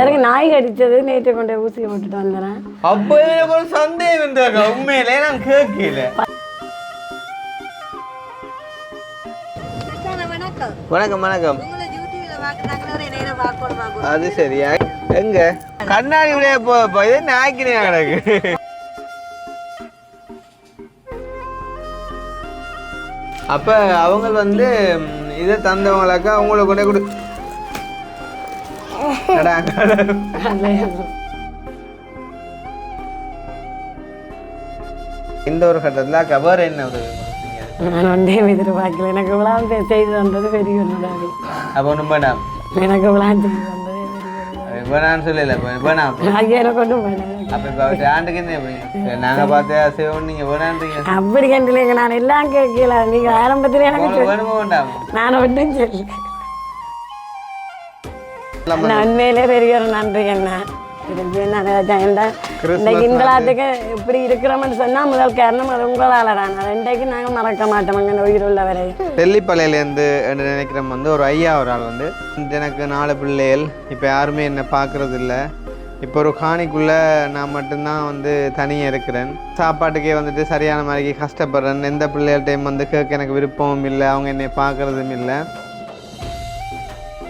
எனக்கு நாய் கடிச்சது நேற்று கொண்டு ஊசி போட்டுட்டு வந்துடுறேன். அப்போ எனக்கு ஒரு சந்தேகம் இருந்தாங்க, உண்மையிலே நான் கேட்கல. வணக்கம் வணக்கம். அது சரியா எங்க கண்ணாடி விட இது நாய்க்கினே கிடக்கு. அப்ப அவங்க வந்து இதை தந்தவங்களாக்கா அவங்கள கொண்டே கொடு. இந்த ஒரு கட்டத்துல கவர் என்ன நான் ஒன்றே எதிர்பார்க்கல. எனக்கு விழாம் செய்து வந்தது பெரிய ஒன்றுதான். அப்போ ஒன்றும் வேண்டாம், எனக்கு விழாம் செய்து வந்தது வேணான்னு சொல்லல. வேணாம் ஐயாயிரம் கொண்டு வேணாம். அப்போ இப்போ ஆண்டுக்கு என்ன நாங்கள் பார்த்து செய்வோம், நீங்கள் வேணான்றீங்க. அப்படி கண்டில்லைங்க, நான் எல்லாம் கேட்கல. நீங்கள் ஆரம்பத்தில் எனக்கு வேணுமோ வேண்டாம், நான் ஒன்றும் சொல்லி உண்மையிலே பெரிய ஒரு நன்றி. என்ன இந்தளாத்துக்கு இப்படி இருக்கிறோம்னு சொன்னா முதல் காரணம் அது உங்களால் தான். ரெண்டைக்கு நாங்கள் மறக்க மாட்டோம். அங்கே உயிர் உள்ளவரை தெல்லிப்பள்ளையிலேருந்து நினைக்கிறோம் வந்து ஒரு ஐயா ஒரு ஆள் வந்து எனக்கு 4 பிள்ளைகள், இப்போ யாருமே என்னை பார்க்கறது இல்லை. இப்போ ஒரு காணிக்குள்ளே நான் மட்டும்தான் வந்து தனியாக இருக்கிறேன். சாப்பாட்டுக்கே வந்துட்டு சரியான மாதிரி கஷ்டப்படுறேன். எந்த பிள்ளைகள்டையும் வந்து கேட்க எனக்கு விருப்பமும் இல்லை, அவங்க என்னை பார்க்குறதும் இல்லை.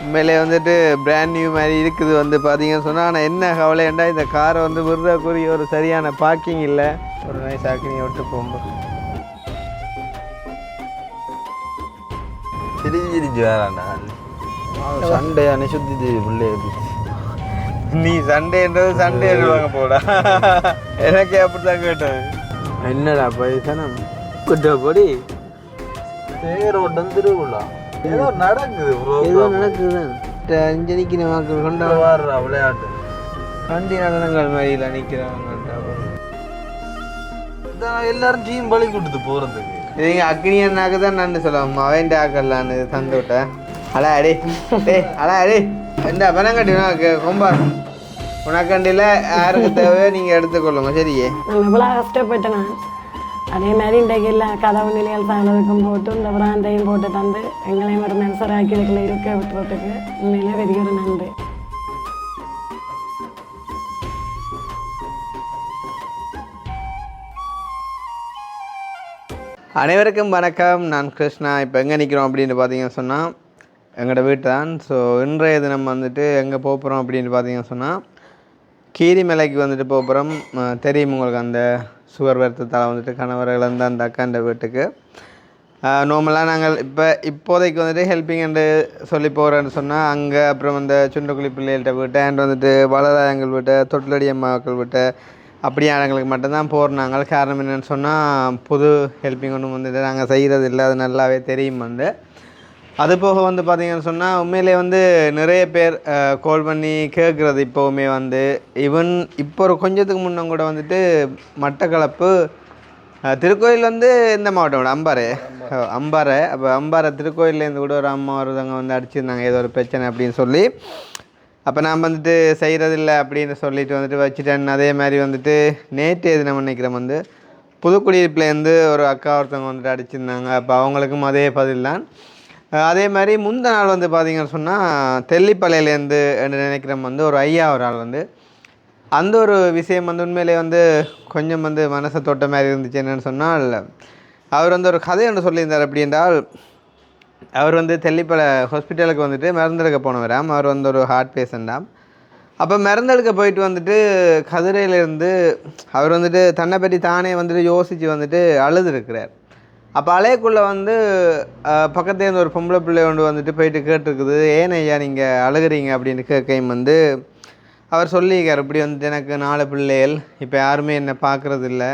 உண்மையிலே வந்துட்டு பிராண்ட் நியூ மாதிரி இருக்குது வந்து பார்த்தீங்கன்னு சொன்னால். ஆனால் என்ன கவலைண்டா இந்த காரை வந்து விடுறக்குரிய ஒரு சரியான பார்க்கிங் இல்லை. ஒரு நைஸ் ஆக்கினியை விட்டு போகும்போது திரிஞ்சு வேறாண்டா சண்டே அணை சுற்றி பிள்ளை. நீ சண்டேன்றது சண்டே வாங்க போடா. எனக்கு அப்படித்தான் கேட்டேன். என்னடா பைசனம் கிட்ட போடி தேரோட்டம் திருவிழா ஏதோ நடக்குது ப்ரோ, ஏதோ நடக்குதுதான். அஞ்சனிக்கு மக்கள் கொண்டு வர்ற விளையாட்டு கண்டி நடனங்கள் மாதிரில நிற்கிறாங்க. எல்லாரும் டீம் பழி கொடுத்து போகிறதுக்கு இதுங்க அக்னியன்னாக்கு தான் நான் சொல்லுவோம். அவன் ஆக்கலான்னு தந்து விட்டேன். அடா அடி அடா அடி இந்த பனங்கட்டி கொம்பா உனக்கண்டியில் யாருக்கு தேவையோ நீங்கள் எடுத்துக்கொள்ளுங்க. சரியே எவ்வளோ கஷ்டப்பட்டேன் நான். அதே மாதிரி இன்றைக்கு எல்லா கதவு நிலைகள் சாலதுக்கும் போட்டு இந்த பிராண்டையும் போட்டு தந்து எங்களையும் ஒரு மனசராக்கி இதுக்குள்ள இருக்க விட்டுறதுக்கு உண்மையிலே பெரிய ஒரு நன்றி. அனைவருக்கும் வணக்கம், நான் கிருஷ்ணா. இப்போ எங்கே நிற்கிறோம் அப்படின்னு பார்த்தீங்கன்னு சொன்னால் எங்களோட வீட்டு தான். ஸோ இன்றைய தினம் வந்துட்டு எங்கே போகிறோம் அப்படின்னு பார்த்தீங்கன்னு சொன்னால் கீரிமலைக்கு வந்துட்டு போகிறோம். தெரியும் உங்களுக்கு, அந்த சுகர் வருத்தத்தால் வந்துட்டு கணவர் இழந்த அந்த அக்காண்ட வீட்டுக்கு. நார்மலாக நாங்கள் இப்போதைக்கு வந்துட்டு ஹெல்ப்பிங் என்று சொல்லி போகிறேன்னு சொன்னால் அங்கே, அப்புறம் அந்த சுண்டக்குழி பிள்ளைகள்கிட்ட வீட்டை அண்ட் வந்துட்டு வளராயங்கள் வீட்டை, தொட்டிலடி அம்மாக்கள் வீட்டை, அப்படியான இடங்களுக்கு மட்டும்தான் போகிறாங்க. காரணம் என்னென்னு சொன்னால் புது ஹெல்ப்பிங் ஒன்றும் வந்துட்டு நாங்கள் செய்கிறது இல்லை, அது நல்லாவே தெரியும். வந்து அது போக வந்து பார்த்திங்கன்னு சொன்னால் உண்மையிலே வந்து நிறைய பேர் கால் பண்ணி கேட்குறது இப்போவுமே வந்து ஈவன் இப்போ ஒரு கொஞ்சத்துக்கு முன்னே கூட வந்துட்டு மட்டக்களப்பு திருக்கோயில் வந்து இந்த மாவட்டம் அம்பாறை. அப்போ அம்பாறை திருக்கோயிலேருந்து கூட ஒரு அம்மா ஒருத்தவங்க வந்து அடிச்சிருந்தாங்க, ஏதோ ஒரு பிரச்சனை அப்படின்னு சொல்லி. அப்போ நான் வந்துட்டு செய்கிறதில்ல அப்படின்னு சொல்லிட்டு வந்துட்டு வச்சுட்டேன். அதே மாதிரி வந்துட்டு நேற்று எது நம்ம நினைக்கிறோம் வந்து புதுக்குடியிருப்புலேருந்து ஒரு அக்கா ஒருத்தவங்க வந்துட்டு அடிச்சிருந்தாங்க. அப்போ அவங்களுக்கும் அதே பதில் தான். அதே மாதிரி முந்த நாள் வந்து பார்த்திங்கன்னு சொன்னால் தெல்லிப்பள்ளையிலேருந்து நினைக்கிறோம் வந்து ஒரு ஐயா ஒரு ஆள் வந்து அந்த ஒரு விஷயம் வந்து உண்மையிலே வந்து கொஞ்சம் வந்து மனசை தொட்ட மாதிரி இருந்துச்சு. என்னென்னு சொன்னால் அவர் வந்து ஒரு கதை ஒன்று சொல்லியிருந்தார். அப்படி என்றால் அவர் வந்து தெல்லிப்பளை ஹாஸ்பிட்டலுக்கு வந்துட்டு மருந்தெடுக்க போனவராம். அவர் வந்து ஒரு ஹார்ட் பேஷண்ட்டாம். அப்போ மருந்தெடுக்க போயிட்டு வந்துட்டு கதிரையிலேருந்து அவர் வந்துட்டு தன்னை பற்றி தானே வந்துட்டு யோசித்து வந்துட்டு அழுதுருக்கிறார். அப்போ அலையக்குள்ளே வந்து பக்கத்துலேருந்து ஒரு பொம்பளை பிள்ளை கொண்டு வந்துட்டு போயிட்டு கேட்டுருக்குது, ஏன் ஐயா நீங்கள் அழுகிறீங்க அப்படின்னு கேட்கையும் வந்து அவர் சொல்லியிருக்கார், இப்படி வந்துட்டு எனக்கு 4 பிள்ளைகள், இப்போ யாருமே என்னை பார்க்குறது இல்லை.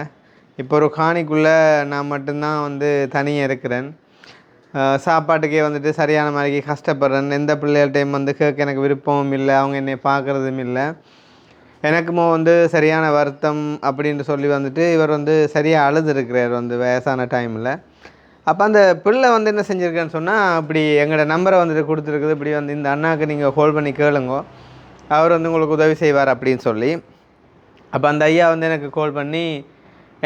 இப்போ ஒரு காணிக்குள்ளே நான் மட்டும்தான் வந்து தனியாக இருக்கிறேன். சாப்பாட்டுக்கே வந்துட்டு சரியான மாதிரி கஷ்டப்படுறேன். எந்த பிள்ளைகள்டையும் வந்து கேட்க எனக்கு விருப்பமும் இல்லை, அவங்க என்னை பார்க்குறதும் இல்லை. எனக்குமோ வந்து சரியான வருத்தம் அப்படின்னு சொல்லி வந்துட்டு இவர் வந்து சரியாக அழுதுருக்கிறார் வந்து வயசான டைமில். அப்போ அந்த பிள்ளை வந்து என்ன செஞ்சுருக்கேன்னு சொன்னால், இப்படி எங்களோட நம்பரை வந்துட்டு கொடுத்துருக்குது, இப்படி வந்து இந்த அண்ணாவுக்கு நீங்கள் கால் பண்ணி கேளுங்கோ, அவர் வந்து உங்களுக்கு உதவி செய்வார் அப்படின்னு சொல்லி. அப்போ அந்த ஐயா வந்து எனக்கு கால் பண்ணி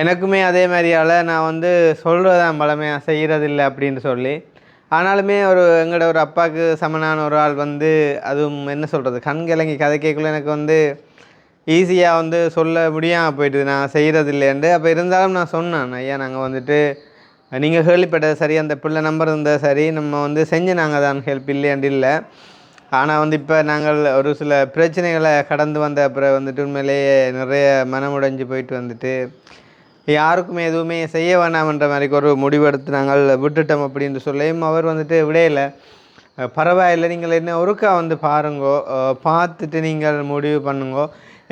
எனக்குமே அதே மாதிரியால் நான் வந்து சொல்கிறதான் பலமையாக செய்கிறதில்லை அப்படின்னு சொல்லி ஆனாலுமே ஒரு எங்களோட ஒரு அப்பாவுக்கு சமனான ஒரு ஆள் வந்து அதுவும் என்ன சொல்கிறது கண்கிழங்கி கதைக்குள்ளே எனக்கு வந்து ஈஸியாக வந்து சொல்ல முடியாமல் போயிட்டுது நான் செய்கிறது இல்லைன்ட்டு. அப்போ இருந்தாலும் நான் சொன்னேன், ஐயா நாங்கள் வந்துட்டு நீங்கள் கேள்விப்பட்டது சரி, அந்த பிள்ளை நம்பர் இருந்தால் சரி, நம்ம வந்து செஞ்சு நாங்கள் தான் ஹெல்ப் இல்லையாண்டு இல்லை. ஆனால் வந்து இப்போ நாங்கள் ஒரு சில பிரச்சனைகளை கடந்து வந்த அப்புறம் வந்துட்டு உண்மையிலேயே நிறைய மனமுடைஞ்சு போயிட்டு வந்துட்டு யாருக்குமே எதுவுமே செய்ய வேண்டாம்ன்ற மாதிரி ஒரு முடிவெடுத்து நாங்கள் விட்டுட்டோம் அப்படின்னு சொல்லியும் அவர் வந்துட்டு விடையில பரவாயில்லை நீங்கள் என்ன ஒருக்கா வந்து பாருங்கோ, பார்த்துட்டு நீங்கள் முடிவு பண்ணுங்கோ.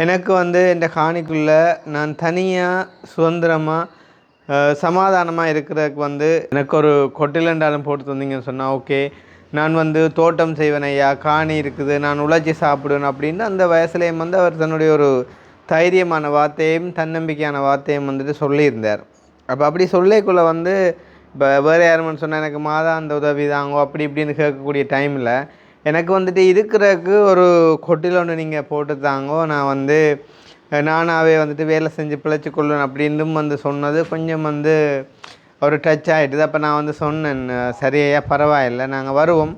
எனக்கு வந்து இந்த காணிக்குள்ளே நான் தனியாக சுதந்திரமாக சமாதானமாக இருக்கிறதுக்கு வந்து எனக்கு ஒரு கொட்டிலண்டாலும் போட்டு தந்தீங்கன்னு சொன்னால் ஓகே, நான் வந்து தோட்டம் செய்வேன் ஐயா, காணி இருக்குது, நான் உழைச்சி சாப்பிடுவேன் அப்படின்னு அந்த வயசுலேயும் வந்து அவர் தன்னுடைய ஒரு தைரியமான வார்த்தையும் தன்னம்பிக்கையான வார்த்தையும் வந்துட்டு சொல்லியிருந்தார். அப்போ அப்படி சொல்லிக்குள்ளே வந்து இப்போ வேறு யாருன்னு சொன்னால் எனக்கு மாதாந்த உதவி தாங்கோ அப்படி இப்படின்னு கேட்கக்கூடிய டைமில் எனக்கு வந்துட்டு இருக்கிறதுக்கு ஒரு கொட்டில் ஒன்று நீங்கள் போட்டு தாங்கோ, நான் வந்து நானாகவே வந்துட்டு வேலை செஞ்சு பிழைச்சி கொள்வேன் அப்படின்னும் வந்து சொன்னது கொஞ்சம் வந்து ஒரு டச் ஆகிட்டுது. அப்போ நான் வந்து சொன்னேன், சரியா பரவாயில்லை நாங்கள் வருவோம்,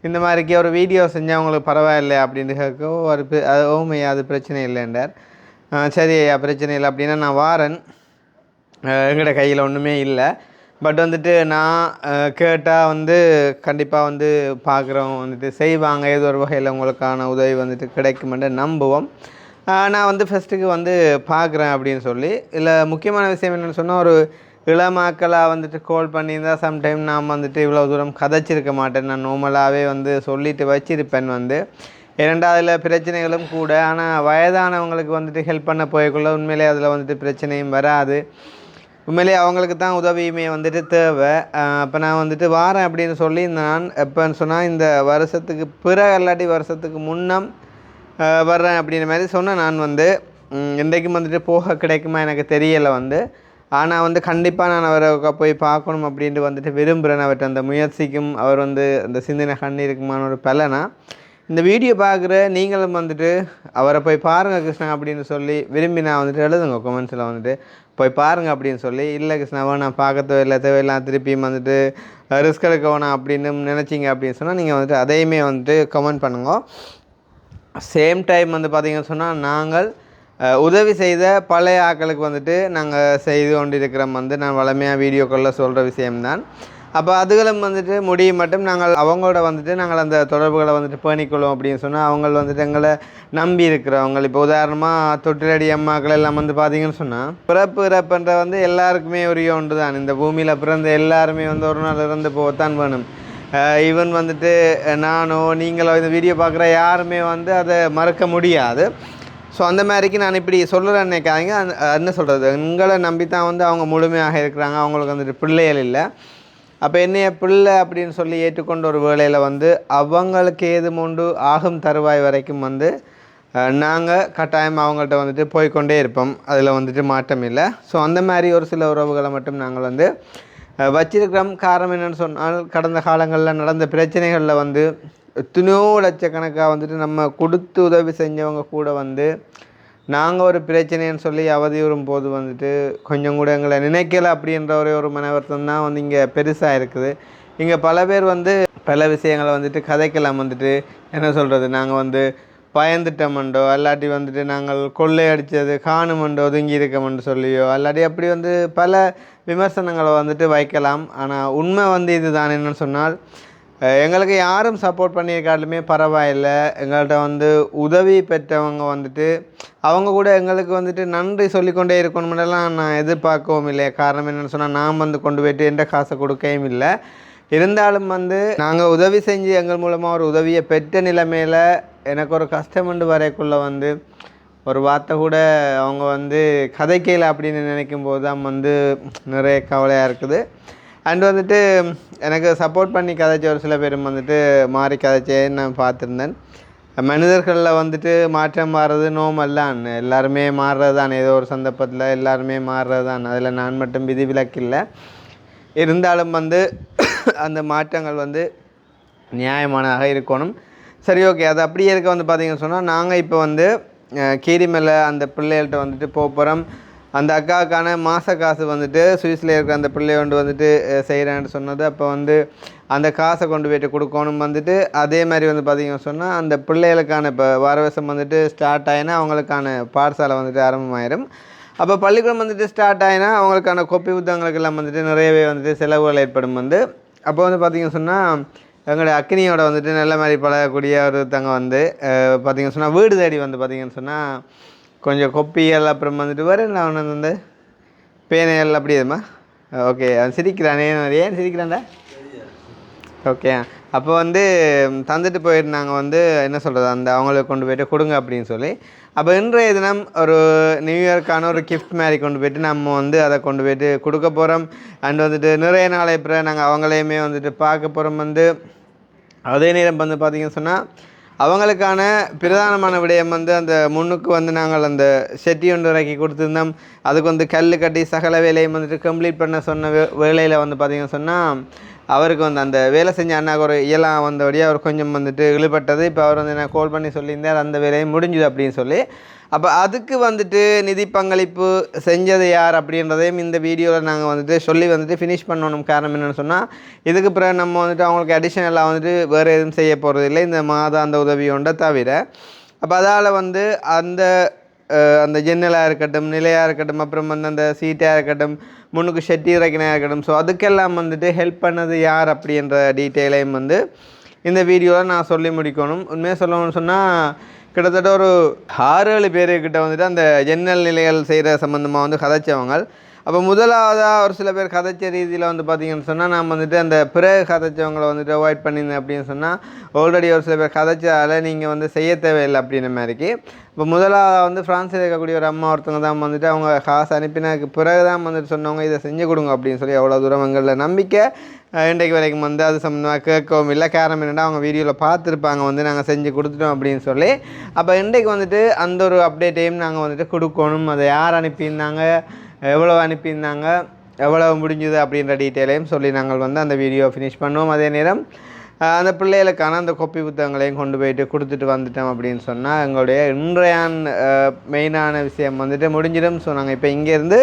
இந்த மாதிரிக்கு ஒரு வீடியோ செஞ்சால் அவங்களுக்கு பரவாயில்லை அப்படின்னு கேட்க ஒரு ஓமையா அது பிரச்சனை இல்லைன்றார். சரி ஐயா பிரச்சனை இல்லை அப்படின்னா நான் வாரேன், எங்கள்கிட்ட கையில் ஒன்றுமே இல்லை, பட் வந்துட்டு நான் கேட்டால் வந்து கண்டிப்பாக வந்து பார்க்குறவங்க வந்துட்டு செய்வாங்க, ஏதோ ஒரு வகையில் உங்களுக்கான உதவி வந்துட்டு கிடைக்குமென்று நம்புவோம். நான் வந்து ஃபஸ்ட்டுக்கு வந்து பார்க்குறேன் அப்படின்னு சொல்லி. இல்லை முக்கியமான விஷயம் என்னென்னு சொன்னால் ஒரு இளமாக்களாக வந்துட்டு கால் பண்ணியிருந்தால் சம்டைம் நான் வந்துட்டு இவ்வளோ தூரம் கதைச்சிருக்க மாட்டேன், நான் நார்மலாகவே வந்து சொல்லிட்டு வச்சிருப்பேன் வந்து. இரண்டாவதில் பிரச்சனைகளும் கூட, ஆனால் வயதானவங்களுக்கு வந்துட்டு ஹெல்ப் பண்ண போய்க்குள்ள உண்மையிலே அதில் வந்துட்டு பிரச்சனையும் வராது, உண்மையிலேயே அவங்களுக்கு தான் உதவியுமே வந்துட்டு தேவை. அப்போ நான் வந்துட்டு வாரேன் அப்படின்னு சொல்லி நான் எப்போன்னு சொன்னால் இந்த வருஷத்துக்கு பிறகு இல்லாட்டி வருஷத்துக்கு முன்னம் வர்றேன் அப்படின்ற மாதிரி சொன்னேன். நான் வந்து இன்றைக்கும் வந்துட்டு போக கிடைக்குமா எனக்கு தெரியலை வந்து, ஆனால் வந்து கண்டிப்பாக நான் அவரை போய் பார்க்கணும் அப்படின்ட்டு வந்துட்டு விரும்புகிறேன். அவர்கிட்ட அந்த முயற்சிக்கும் அவர் வந்து அந்த சிந்தனை கண்ணீருக்குமான ஒரு பலனா இந்த வீடியோ பார்க்குற நீங்களும் வந்துட்டு அவரை போய் பாருங்கள் கிருஷ்ணா அப்படின்னு சொல்லி விரும்பி நான் வந்துட்டு எழுதுங்க கமெண்ட்ஸில் வந்துட்டு போய் பாருங்கள் அப்படின்னு சொல்லி. இல்லை கிருஷ்ணாவை நான் பார்க்க தேவையில்லாம் திருப்பியும் வந்துட்டு ரிஸ்க் எடுக்க வேணாம் அப்படின்னு நினச்சிங்க அப்படின்னு சொன்னால் நீங்கள் வந்துட்டு அதையுமே வந்துட்டு கமெண்ட் பண்ணுங்க. சேம் டைம் வந்து பார்த்திங்கன்னு சொன்னால் நாங்கள் உதவி செய்த பழைய ஆக்களுக்கு வந்துட்டு நாங்கள் செய்து கொண்டிருக்கிறோம் வந்து நான் வளமையாக வீடியோக்களில் சொல்கிற விஷயம்தான். அப்போ அதுகளும் வந்துட்டு முடியும் மட்டும் நாங்கள் அவங்களோட வந்துட்டு நாங்கள் அந்த தொடர்புகளை வந்துட்டு பேணிக்கொள்வோம் அப்படின்னு சொன்னால் அவங்க வந்துட்டு எங்களை நம்பி இருக்கிறவங்க. இப்போ உதாரணமாக தொட்டிலடி அம்மாக்கள் எல்லாம் வந்து பார்த்திங்கன்னு சொன்னால் பிறப்பு இறப்புன்ற வந்து எல்லாருக்குமே உரிய ஒன்று தான். இந்த பூமியில் பிறந்த எல்லாருமே வந்து ஒரு நாள் இறந்து போகத்தான் வேணும். ஈவன் வந்துட்டு நானோ நீங்களோ இந்த வீடியோ பார்க்குற யாருமே வந்து அதை மறக்க முடியாது. ஸோ அந்த மாதிரிக்கு நான் இப்படி சொல்கிறேன்னு நினைக்காதீங்க. என்ன சொல்கிறது, எங்களை நம்பித்தான் வந்து அவங்க முழுமையாக இருக்கிறாங்க, அவங்களுக்கு வந்துட்டு பிள்ளைகள் இல்லை. அப்போ என்னைய பிள்ளை அப்படின்னு சொல்லி ஏற்றுக்கொண்ட ஒரு வேளையில் வந்து அவங்களுக்கு ஏதுமொண்டு ஆகும் தருவாய் வரைக்கும் வந்து நாங்கள் கட்டாயம் அவங்கள்ட்ட வந்துட்டு போய்கொண்டே இருப்போம், அதில் வந்துட்டு மாற்றம் இல்லை. ஸோ அந்த மாதிரி ஒரு சில உறவுகளை மட்டும் நாங்கள் வந்து வச்சிருக்கிறோம். காரணம் என்னென்னு சொன்னால் கடந்த காலங்களில் நடந்த பிரச்சனைகளில் வந்து எத்தனையோ லட்சக்கணக்காக வந்துட்டு நம்ம கொடுத்து உதவி செஞ்சவங்க கூட வந்து நாங்கள் ஒரு பிரச்சனைன்னு சொல்லி அவதியுறும் போது வந்துட்டு கொஞ்சம் கூட எங்களை நினைக்கலை அப்படின்ற ஒரு மன வருத்தம் தான் வந்து இங்கே பெருசாக இருக்குது. இங்கே பல பேர் வந்து பல விஷயங்களை வந்துட்டு கதைக்கலாம் வந்துட்டு என்ன சொல்கிறது, நாங்கள் வந்து பயந்துட்டோமண்டோ அல்லாட்டி வந்துட்டு நாங்கள் கொள்ளையடித்தது காணுமண்டோ ஒதுங்கி இருக்கமென்று சொல்லியோ அல்லாட்டி அப்படி வந்து பல விமர்சனங்களை வந்துட்டு வைக்கலாம். ஆனால் உண்மை வந்து இது தான் என்னென்னு சொன்னால் எங்களுக்கு யாரும் சப்போர்ட் பண்ணியிருக்காலுமே பரவாயில்லை, எங்கள்கிட்ட வந்து உதவி பெற்றவங்க வந்துட்டு அவங்க கூட எங்களுக்கு வந்துட்டு நன்றி சொல்லிக்கொண்டே இருக்கணுமெல்லாம் நான் எதிர்பார்க்கவும் இல்லை. காரணம் என்னென்னு சொன்னால் நான் வந்து கொண்டு போய்ட்டு எந்த காசை கொடுக்கவும் இல்லை. இருந்தாலும் வந்து நாங்கள் உதவி செஞ்சு எங்கள் மூலமாக ஒரு உதவியை பெற்ற நிலைமையில் எனக்கு ஒரு கஷ்டமண்டு வரைக்குள்ளே வந்து ஒரு வார்த்தை கூட அவங்க வந்து கதைக்கையில் அப்படின்னு நினைக்கும் போது தான் வந்து நிறைய கவலையாக இருக்குது. அண்ட் வந்துட்டு எனக்கு சப்போர்ட் பண்ணி கதைச்ச ஒரு சில பேரும் வந்துட்டு மாறி கதைச்சேன்னு நான் பார்த்துருந்தேன். மனிதர்களில் வந்துட்டு மாற்றம் மாறுறது நோமல்லான், எல்லாருமே மாறுறது தான், ஏதோ ஒரு சந்தர்ப்பத்தில் எல்லாருமே மாறுறது தான், அதில் நான் மட்டும் விதிவிலக்கில்லை. இருந்தாலும் வந்து அந்த மாற்றங்கள் வந்து நியாயமானதாக இருக்கணும். சரி ஓகே, அது அப்படியே இருக்க வந்து பார்த்திங்கன்னு சொன்னால் நாங்கள் இப்போ வந்து கீரிமலை அந்த பிள்ளைகள்கிட்ட வந்துட்டு போகிறோம். அந்த அக்காவுக்கான மாத காசு வந்துட்டு சுவிஸில் இருக்கிற அந்த பிள்ளைய வந்துட்டு செய்கிறேன்னு சொன்னது. அப்போ வந்து அந்த காசை கொண்டு போய்ட்டு கொடுக்கணும் வந்துட்டு. அதே மாதிரி வந்து பார்த்திங்கன்னு சொன்னால் அந்த பிள்ளைகளுக்கான இப்போ வாரவசம் வந்துட்டு ஸ்டார்ட் ஆகினா அவங்களுக்கான பாடசாலை வந்துட்டு ஆரம்பமாயிடும். அப்போ பள்ளிக்கூடம் வந்துட்டு ஸ்டார்ட் ஆகினா அவங்களுக்கான கொப்பி புத்தகங்களுக்கெல்லாம் வந்துட்டு நிறையவே வந்துட்டு செலவுகள் ஏற்படும் வந்து. அப்போ வந்து பார்த்திங்கன்னு சொன்னால் எங்களுடைய அக்கினியோட வந்துட்டு நல்ல மாதிரி பழகக்கூடிய ஒருத்தங்க வந்து பார்த்திங்கன்னு சொன்னால் வீடு தேடி வந்து பார்த்திங்கன்னு சொன்னால் கொஞ்சம் கொப்பிகள் அப்புறம் வந்துட்டு வேறு என்ன ஒன்று வந்து பேனைகள் அப்படி எதுமா. ஓகே அவன் சிரிக்கிறானே, ஏன் சிரிக்கிறான்டா? ஓகே அப்போ வந்து தந்துட்டு போயிருந்தாங்க வந்து என்ன சொல்கிறது அந்த அவங்களுக்கு கொண்டு போய்ட்டு கொடுங்க அப்படின்னு சொல்லி. அப்போ இன்றைய தினம் ஒரு நியூ இயர்க்கான ஒரு கிஃப்ட் மாதிரி கொண்டு போய்ட்டு நம்ம வந்து அதை கொண்டு போய்ட்டு கொடுக்க போகிறோம். அண்ட் வந்துட்டு நிறைய நாளை அப்புறம் நாங்கள் அவங்களையுமே வந்துட்டு பார்க்க போகிறோம் வந்து. அதே நேரம் வந்து பார்த்திங்கன்னு சொன்னால் அவங்களுக்கான பிரதானமான விடயம் வந்து அந்த முன்னுக்கு வந்து நாங்கள் அந்த செட்டி ஒன்று இறக்கி கொடுத்துருந்தோம். அதுக்கு வந்து கல் கட்டி சகல வேலையும் வந்துட்டு கம்ப்ளீட் பண்ண சொன்ன வேலையில் வந்து பார்த்திங்கன்னு சொன்னால் அவருக்கு வந்து அந்த வேலை செஞ்ச அண்ணாக்கு ஒரு இயலாம் வந்தபடியாக அவர் கொஞ்சம் வந்துட்டு இழுபட்டது. இப்போ அவர் வந்து நான் கால் பண்ணி சொல்லியிருந்தார் அந்த வேலையும் முடிஞ்சுது அப்படின்னு சொல்லி. அப்போ அதுக்கு வந்துட்டு நிதி பங்களிப்பு செஞ்சது யார் அப்படின்றதையும் இந்த வீடியோவில் நாங்கள் வந்துட்டு சொல்லி வந்துட்டு ஃபினிஷ் பண்ணணும். காரணம் என்னென்னு சொன்னால் இதுக்கு பிறகு நம்ம வந்துட்டு அவங்களுக்கு அடிஷனலாக வந்துட்டு வேறு எதுவும் செய்ய போகிறது இல்லை இந்த மாதாந்த உதவியோண்ட தவிர. அப்போ அதால் வந்து அந்த அந்த ஜன்னலாக இருக்கட்டும் நிலையாக இருக்கட்டும் அப்புறம் வந்து அந்த சீட்டாக இருக்கட்டும் முன்னுக்கு ஷெட்டி இறக்கினாக இருக்கட்டும் ஸோ அதுக்கெல்லாம் வந்துட்டு ஹெல்ப் பண்ணது யார் அப்படின்ற டீட்டெயிலையும் வந்து இந்த வீடியோவில் நான் சொல்லி முடிக்கணும். உண்மையாக சொல்லணும்னு சொன்னால் கிட்டத்தட்ட ஒரு 6-7 பேருக்கிட்ட வந்துட்டு அந்த ஜன்னல் நிலைகள் செய்கிற சம்மந்தமாக வந்து கதைச்சவங்க. அப்போ முதலாவதாக ஒரு சில பேர் கதைச்ச ரீதியில் வந்து பார்த்திங்கன்னு சொன்னால் நான் வந்துட்டு அந்த பிறகு கதைச்சவங்களை வந்துட்டு அவாய்ட் பண்ணியிருந்தேன் அப்படின்னு சொன்னால் ஆல்ரெடி ஒரு சில பேர் கதைச்சால நீங்கள் வந்து செய்ய தேவையில்லை அப்படின்ற மாதிரிக்கு. இப்போ முதலாவது வந்து ஃப்ரான்ஸில் இருக்கக்கூடிய ஒரு அம்மா ஒருத்தவங்க தான் வந்துட்டு அவங்க காசு அனுப்பினதுக்கு பிறகு தான் வந்துட்டு சொன்னவங்க இதை செஞ்சு கொடுங்க அப்படின்னு சொல்லி அவ்வளோ தூரம் எங்களில் நம்பிக்கை இன்றைக்கு வரைக்கும் வந்து அது சம்மந்தமாக கேட்கவும் இல்லை. காரணம் என்னென்னா அவங்க வீடியோவில் பார்த்துருப்பாங்க வந்து நாங்கள் செஞ்சு கொடுத்துட்டோம் அப்படின்னு சொல்லி. அப்போ இன்றைக்கு வந்துட்டு அந்த ஒரு அப்டேட்டையும் நாங்கள் வந்துட்டு கொடுக்கணும். அதை யார் அனுப்பியிருந்தாங்க எவ்வளோ அனுப்பியிருந்தாங்க எவ்வளோ முடிஞ்சுது அப்படின்ற டீட்டெயிலையும் சொல்லி நாங்கள் வந்து அந்த வீடியோ ஃபினிஷ் பண்ணுவோம். அதே நேரம் அந்த பிள்ளைகளுக்கான அந்த கொப்பி புத்தகங்களையும் கொண்டு போயிட்டு கொடுத்துட்டு வந்துட்டோம் அப்படின்னு சொன்னால் எங்களுடைய இன்றைய மெயினான விஷயம் வந்துட்டு முடிஞ்சிடும். ஸோ நாங்கள் இப்போ இங்கேருந்து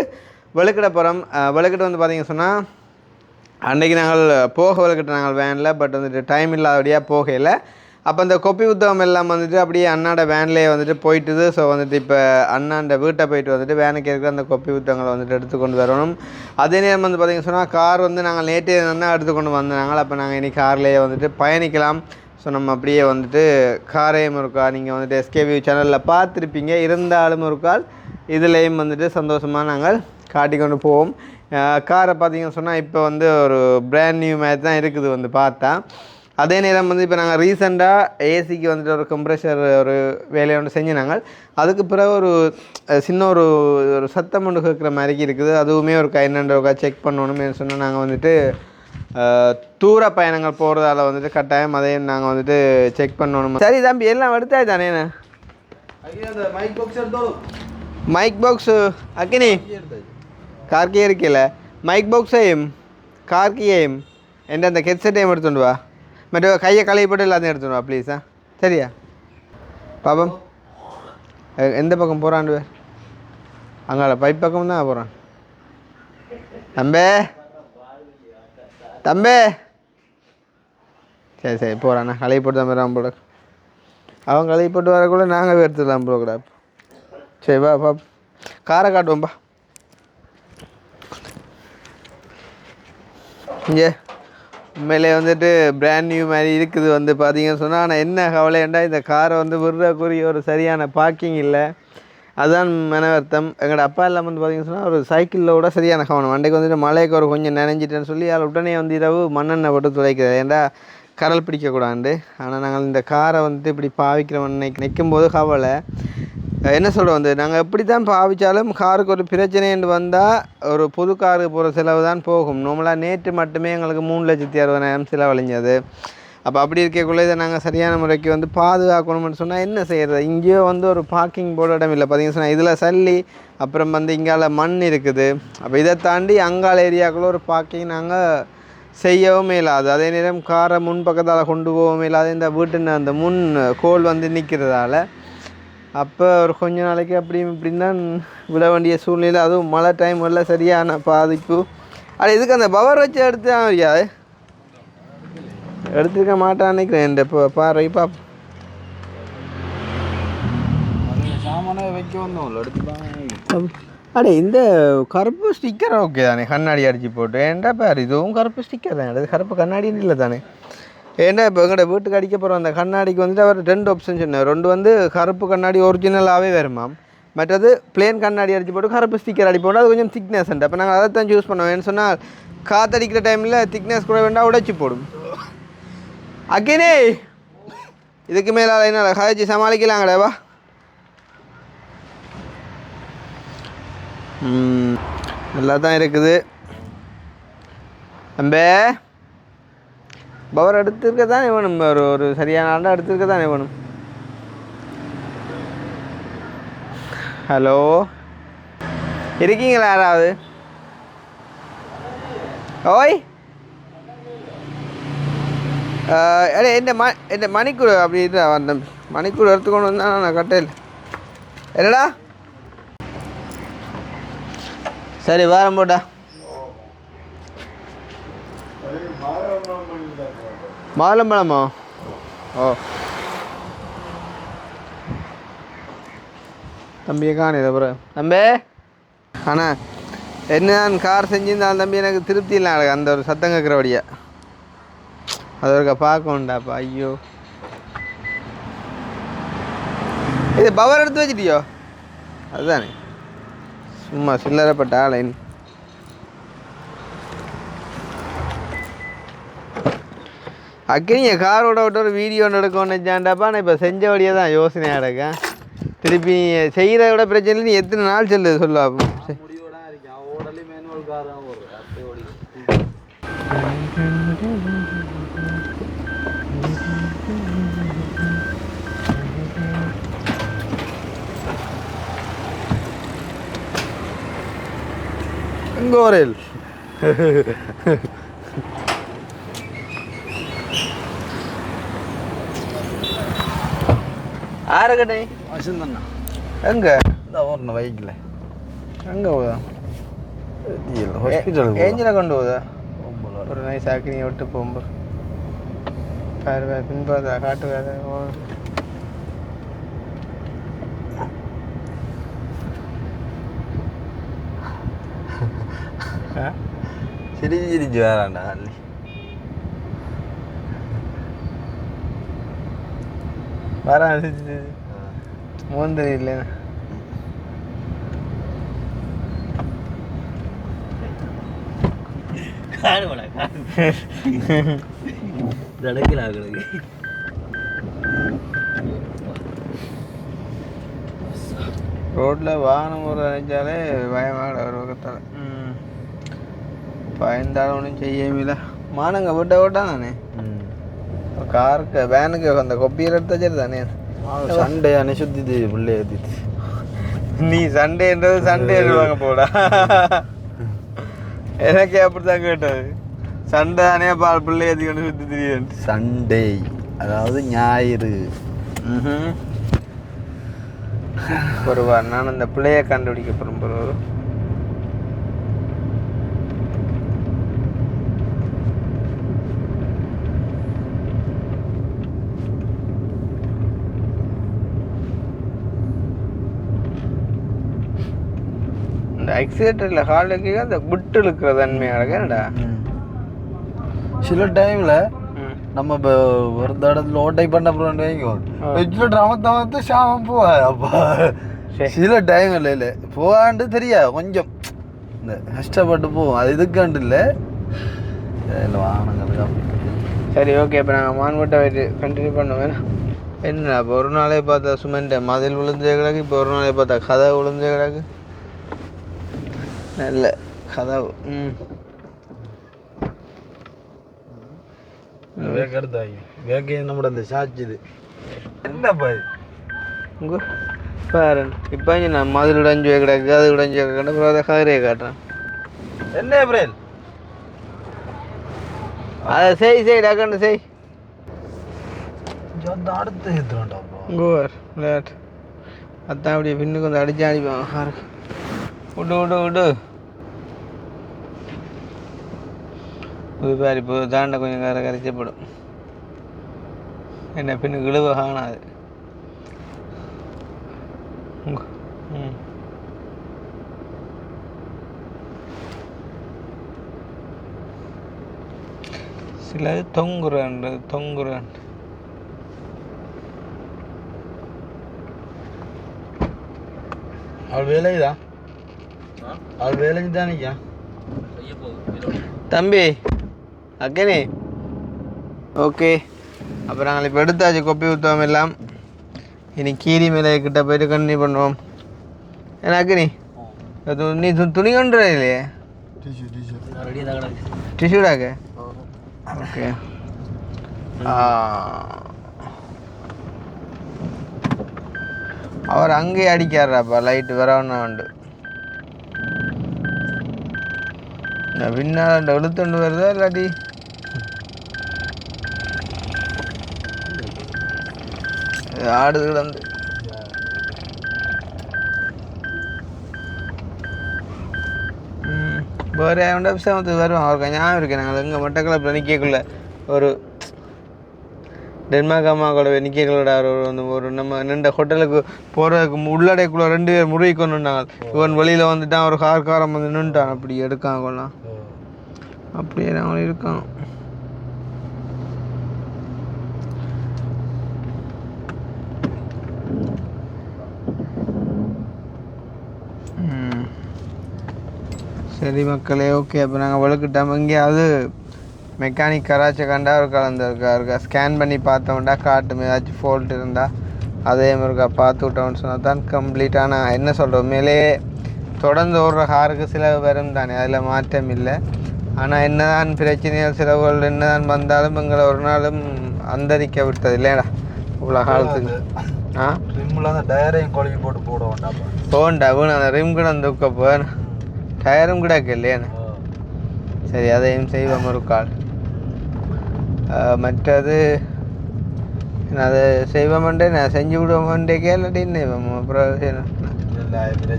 வெளுக்கிட போகிறோம். வெளுக்கிட்டு வந்து பார்த்திங்க சொன்னால் அன்றைக்கி நாங்கள் வெளுக்கிட்டு நாங்கள் வேனில் பட் வந்துட்டு டைம் இல்லாதபடியாக போகல. அப்போ அந்த கொப்பி புத்தகம் எல்லாம் வந்துட்டு அப்படியே அண்ணாண்ட வேன்லேயே வந்துட்டு போயிட்டுது. ஸோ வந்துட்டு இப்போ அண்ணாண்ட வீட்டை போயிட்டு வந்துட்டு வேனுக்கு இருக்கிற அந்த கொப்பி புத்தகங்களை வந்துட்டு எடுத்துக்கொண்டு வரணும். அதே நேரம் வந்து பார்த்திங்க சொன்னால் கார் வந்து நாங்கள் நேற்றே தான் எடுத்துக்கொண்டு வந்தாங்க. அப்போ நாங்கள் இன்றைக்கி கார்லேயே வந்துட்டு பயணிக்கலாம். ஸோ நம்ம அப்படியே வந்துட்டு காரையும் இருக்கா நீங்கள் வந்துட்டு எஸ்கேவியூ சேனலில் பார்த்துருப்பீங்க. இருந்தாலும் ஒரு கால் இதுலேயும் வந்துட்டு சந்தோஷமாக நாங்கள் காட்டிக்கொண்டு போவோம். காரை பார்த்திங்கன்னு சொன்னால் இப்போ வந்து ஒரு பிராண்ட் நியூ மாதிரி தான் இருக்குது வந்து பார்த்தா. அதே நேரம் வந்து இப்போ நாங்கள் ரீசெண்டாக ஏசிக்கு வந்துட்டு ஒரு கம்ப்ரெஷர் ஒரு வேலையை ஒன்று செஞ்சு நாங்கள் அதுக்கு பிறகு ஒரு சின்ன ஒரு சத்தம் ஒன்று கேட்குற மாதிரிக்கு இருக்குது. அதுவுமே ஒரு கைநண்டோக்கா செக் பண்ணணும்னு சொன்னால் நாங்கள் வந்துட்டு தூர பயணங்கள் போகிறதால வந்துட்டு கட்டாயம் அதையும் நாங்கள் வந்துட்டு செக் பண்ணணும். சரி தம்பி எல்லாம் எடுத்தாய் தானே மைக் பாக்ஸ் அக்கினி கார்க்கே இருக்கல மைக் பாக்ஸையும் கார்க்கியையும் என்ற அந்த ஹெட்செட்டையும் எடுத்துட்டு வா. மற்ற கையை களையப்பட்டு எல்லாத்தையும் எடுத்துடுவா ப்ளீஸா. சரியா பாப்பம் எந்த பக்கம் போகிறான்னு அங்கால பைப் பக்கம் தான் போகிறான். தம்பே சரி சரி போகிறாண்ணா களையை போட்டு தான் வரான் போட. அவன் களையை போட்டு வரக்குள்ள நாங்கள் எடுத்துடலாம் ப்ரோக்ரா. சரி வா பா காரை காட்டுவோம்ப்பா. இங்கே உண்மையிலே வந்துட்டு பிராண்ட் நியூ மாதிரி இருக்குது வந்து பார்த்தீங்கன்னு சொன்னால். ஆனால் என்ன கவலைண்டா இந்த காரை வந்து விடுறக்குரிய ஒரு சரியான பார்க்கிங் இல்லை. அதுதான் மன வருத்தம். எங்களோட அப்பா எல்லாம் வந்து பார்த்திங்கன்னு சொன்னால் ஒரு சைக்கிளில் கூட சரியான கவனம். அன்றைக்கு வந்துட்டு மழைக்கு ஒரு கொஞ்சம் நினைஞ்சிட்டேன்னு சொல்லி அதில் உடனே வந்து இரவு மண்ணெண்ணெய் போட்டு துளைக்கிறது ஏன்டா கடல் பிடிக்கக்கூடாது. ஆனால் நாங்கள் இந்த காரை வந்துட்டு இப்படி பாவிக்கிறோம் நிற்கும்போது கவலை. என்ன சொல்கிறோம் வந்து நாங்கள் எப்படி தான் பாவிச்சாலும் காருக்கு ஒரு பிரச்சனைன்னு வந்தால் ஒரு புது காருக்கு போகிற செலவு தான் போகும். நார்மலாக நேற்று மட்டுமே எங்களுக்கு 3,60,000 செலவழிஞ்சது. அப்போ அப்படி இருக்கக்குள்ளே இதை நாங்கள் சரியான முறைக்கு வந்து பாதுகாக்கணும்னு சொன்னால் என்ன செய்கிறது. இங்கேயோ வந்து ஒரு பார்க்கிங் போர்டு இடம் இல்லை பார்த்தீங்கன்னு சொன்னால் இதில் சல்லி அப்புறம் வந்து இங்கால மண் இருக்குது. அப்போ இதை தாண்டி அங்கால ஏரியாக்குள்ளே ஒரு பார்க்கிங் நாங்கள் செய்யவும் இல்லாது. அதே நேரம் காரை முன் பக்கத்தால் கொண்டு போகவும் இல்லாது. இந்த வீட்டுன்னு அந்த முன் கோல் வந்து நிற்கிறதால அப்போ ஒரு கொஞ்ச நாளைக்கு இப்படின்னு தான் விட வேண்டிய சூழ்நிலை. அதுவும் மழை டைம் எல்லாம் சரியான பாதிப்பு. அது இதுக்கு அந்த பவர் வச்சு எடுத்து ஆகியாது எடுத்துருக்க மாட்டான்னு நினைக்கிறேன் இந்த பாறை பாப்போம். சாமானே வைக்க வந்தோம் எடுத்துதான். அடே இந்த கருப்பு ஸ்டிக்கர் ஓகே தானே, கண்ணாடி அடித்து போட்டு ஏன்டா பாரு இதுவும் கருப்பு ஸ்டிக்கர் தானே, அது கருப்பு கண்ணாடின்னு இல்லை தானே. ஏன்னா இப்போ எங்கள்ட வீட்டுக்கு அடிக்க போகிறோம் அந்த கண்ணாடிக்கு வந்துட்டு அவர் 2 ஆப்ஷன் சொன்னார். 2 வந்து கருப்பு கண்ணாடி ஒரிஜினலாகவே வருமாம், மற்றது பிளேன் கண்ணாடி அடித்து போட்டு கருப்பு ஸ்டிக்கர் அடி போட்டு அது கொஞ்சம் திக்னஸ் உண்டு. அப்போ நாங்கள் அதை தான் சூஸ் பண்ணுவோம். ஏன்னு சொன்னால் காற்றடிக்கிற டைமில் திக்னஸ் கூட வேண்டாம் உடைச்சி போடும். அக்கேனே இதுக்கு மேலே என்ன கதைச்சி சமாளிக்கலாங்கடா. நல்லா தான் இருக்குது. அம்பே பவர் எடுத்துருக்க தானே வேணும், ஒரு சரியான ஆண்டா எடுத்துருக்க தானே வேணும். ஹலோ இருக்கீங்களா யாராவது? ஓய் அடே என்ன மணிக்கூர் அப்படி அந்த மணிக்கூர் எடுத்துக்கொண்டு வந்தா நான் கட்டையில் என்னடா. சரி வாரம் போட்டா. மாதுளம்பழமா? ஓ தம்பியை காணில அப்புறம் தம்பி அண்ணா என்ன கார் செஞ்சுருந்தான் தம்பி, எனக்கு திருப்தி இல்லை அந்த ஒரு சத்தம் கேட்குறபடியா. அது ஒருக்கா பார்க்கணுண்டாப்பா. ஐயோ இது பவர் எடுத்து வச்சிட்டியோ? அதுதானே சும்மா சில்லறைப்பட்ட ஆலைன். அக்கனிங்க காரோட விட்டு ஒரு வீடியோ ஒன்று எடுக்கணும்னு வச்சாண்டாப்பா. நான் இப்போ செஞ்ச வழியாக தான் யோசனையாக இருக்கேன். திருப்பி செய்கிறத விட பிரச்சனை இல்லை. நீ எத்தனை நாள் செல்லுது சொல்லுவா. கோரல் ஆறுகட்டை வசந்தண்ணா எங்க இந்த ஓரண வைக்கல எங்கே போதா? ஹாஸ்பிட்டல் ஏஞ்சில கொண்டு போதா? ஒரு நைஸ் ஆக்கினியை விட்டு போகும்போது பாரு வேறு பின்பாதா காட்டு வேறு. சிரிச்சு சிரிச்சு வேறாண்டா அள்ளி வரான் மூந்தரி இல்லைண்ணா. ரோட்டில் வாகனம் ஒரு நினைச்சாலே பயமாட ஒரு பக்கத்தால் பயந்தாலும் ஒன்றும் செய்யவில்லை. மானங்க விட்ட ஓட்டா தானே காருக்கு வேனுக்கு அந்த கொப்பியில் எடுத்து வச்சது தானே. சண்டே அணை சுத்திது பிள்ளை ஏற்றிட்டு நீ சண்டேன்றது சண்டே வாங்க போடா. எனக்கே அப்படித்தான் கேட்டது. சண்டே அணைய பால் பிள்ளை ஏற்றி கொண்டு சுற்றி தெரியும். சண்டே அதாவது ஞாயிறு. ஒருவா நான் அந்த பிள்ளையை கண்டுபிடிக்க போகிறோம். இந்த ஆக்சிடென்ட்டில் ஹாலுக்கு அந்த விட்டு இழுக்கிற தன்மையாக என்னடா. சில டைமில் நம்ம இப்போ ஒரு இடத்துல ஓட்டை பண்ண போகிறோம் வைங்க ட்ராமத்தை சாமம் போவாது. அப்போ சில டைமில் இல்லை போவான்ட்டு தெரியாது கொஞ்சம் இந்த கஷ்டப்பட்டு போவோம். அது இதுக்காண்டு இல்லை இல்லை வாகனங்களுக்கு அப்படி. சரி ஓகே இப்போ நாங்கள் மான்வட்டை போயிட்டு கண்டினியூ பண்ணுவேன். என்ன இப்போ ஒரு நாளே பார்த்தா சுமெண்ட் மதில் விழுந்த கிடக்கு, இப்போ ஒரு நாளே பார்த்தா கதை விழுந்த கிடக்கு. நல்ல கதவு. வேக்கெடுத்தாங்க வேக்கே நம்மட அந்த சாட்சிது என்ன பாரு இங்கே பாரு. இப்போ நான் மதில் உடைஞ்சு கிடக்கு, அது உடைஞ்சு கிடக்கு, அப்புறம் அதை கதிரையை காட்டுறேன். என்ன பிரேல் அதை செய் டக்குன்னு செய். அடுத்து ஏற்றுவேன்டா இங்கே விளையாட்டு அதான் அப்படியே பின்னுக்கு வந்து அடிச்சு அடிப்பான். விடு விடு விடு. இது பாரு இப்போ தாண்ட கொஞ்சம் கரைச்சப்படும். என்ன பின்ன இழுவ காணாது. சிலது தொங்குறேன் அவள் வேலைதான் அவள் வேலைக்கு தானிக்கா தம்பி அக்கனே. ஓகே, அப்புறம் நாங்கள் இப்போ எடுத்தாச்சு கொப்பி ஊற்றுவோம் எல்லாம். இனி கீரி மேலே கிட்ட போயிட்டு கண்டினியூ பண்ணுவோம். ஏன்னா அக்கனி நீ துணி கொண்டு இல்லையே? டிஷ்யூடாக்க. ஓகே, அவர் அங்கேயே அடிக்காராப்பா லைட்டு வரவண்ணா உண்டு. பின்னால் எழுத்துண்டு வருதா இல்லாட்டி ஆடுது கிடந்து. வேறு அவன்கிட்ட வருவான். அவருக்கு ஞாபகம் இருக்கு, நாங்கள் எங்கள் மட்டக்களப்பில் நிற்கக்குள்ள ஒரு டென்மார்க் அம்மாவோட நிற்கங்களோட ஒரு நம்ம நின்ற ஹோட்டலுக்கு போகிறதுக்கு உள்ளடைக்குள்ள 2 பேர் முறைக்கு கொண்டுட்டாங்க. இவன் வெளியில் வந்துட்டான், ஒரு காரம் வந்து நின்றுட்டான். அப்படி எடுக்காங்க கொள்ளலாம், அப்படியே நாங்களும் இருக்கோம். சரி மக்களே, ஓகே. அப்போ நாங்கள் வழுக்கிட்டோம். எங்கேயாவது மெக்கானிக் கராச்சை கண்டா இருக்கா ஸ்கேன் பண்ணி பார்த்தோம்டா காட்டும். ஏதாச்சும் ஃபால்ட் இருந்தால் அதே மாதிரி பார்த்து விட்டோம்னு சொன்னால் தான் கம்ப்ளீட்டாக. நான் என்ன சொல்கிறோம், மேலேயே தொடர்ந்து ஓடுற காருக்கு சிலவு வரும் தானே, அதில் மாற்றம் இல்லை. ஆனால் என்னதான் பிரச்சனைகள் சிலவுகள் என்னதான் வந்தாலும் எங்களை ஒரு நாளும் அந்தரிக்க விட்டது இல்லைடா இவ்வளோ காலத்துக்கு. ரிம்மில் அந்த டயரையும் குழம்பி போட்டு போட வேண்டாம். போண்டா வேணும், அந்த ரிம் கூட அந்த உக்க போவேன், டயரும் கூட இல்லையாண்ணே. சரி, அதையும் செய்வோம் ஒரு கால். மற்றது அதை செய்வோம்ண்டே நான் செஞ்சு விடுவோம்ண்டே கேள்வின்னு அப்புறம்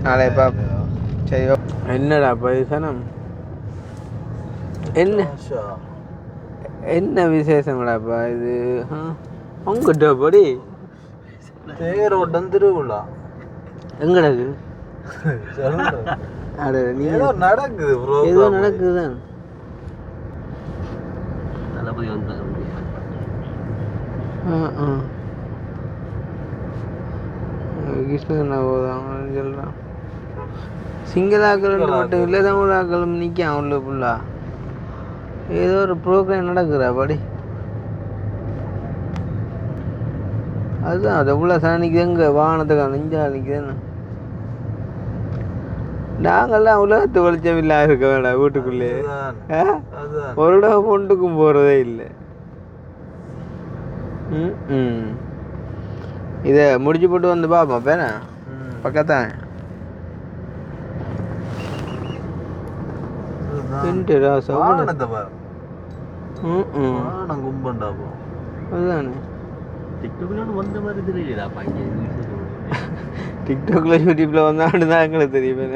நாளை பார்ப்போம். செய்வோம். என்னடா பைசனம், என்ன விசேஷங்களாப்பா இது? உங்ககிட்ட படி தேரோட்டம் திருவிழா எங்கடக்கு நடக்குது, ஏதோ நடக்குதுதான். கிருஷ்ணன் சொல்கிறான் சிங்களாக்கள் மட்டும் இல்லை, தமிழாக்களும் நிற்கும் உள்ள ஃபுல்லா. ஏதோ ஒரு ப்ரோக்ராம் நடக்குதா படி. அதுதான் அது எவ்வளோ சாணி நிற்குது, எங்கே வாகனத்துக்கு நெஞ்சா நிற்குதுன்னு. நாங்கள்லாம் உலகத்து வெளிச்சம் இல்லாம இருக்க வேண்டாம் வீட்டுக்குள்ளே. ஒரு இடம் பொண்டுக்கும் போகிறதே இல்லை. இதை முடிச்சு போட்டு வந்து பார்ப்போம். பேனா பக்கத்தான் அதுதானே டிக்டாக்ல யூடியூப்ல வந்தாண்டு தான் எங்களுக்கு தெரியும்.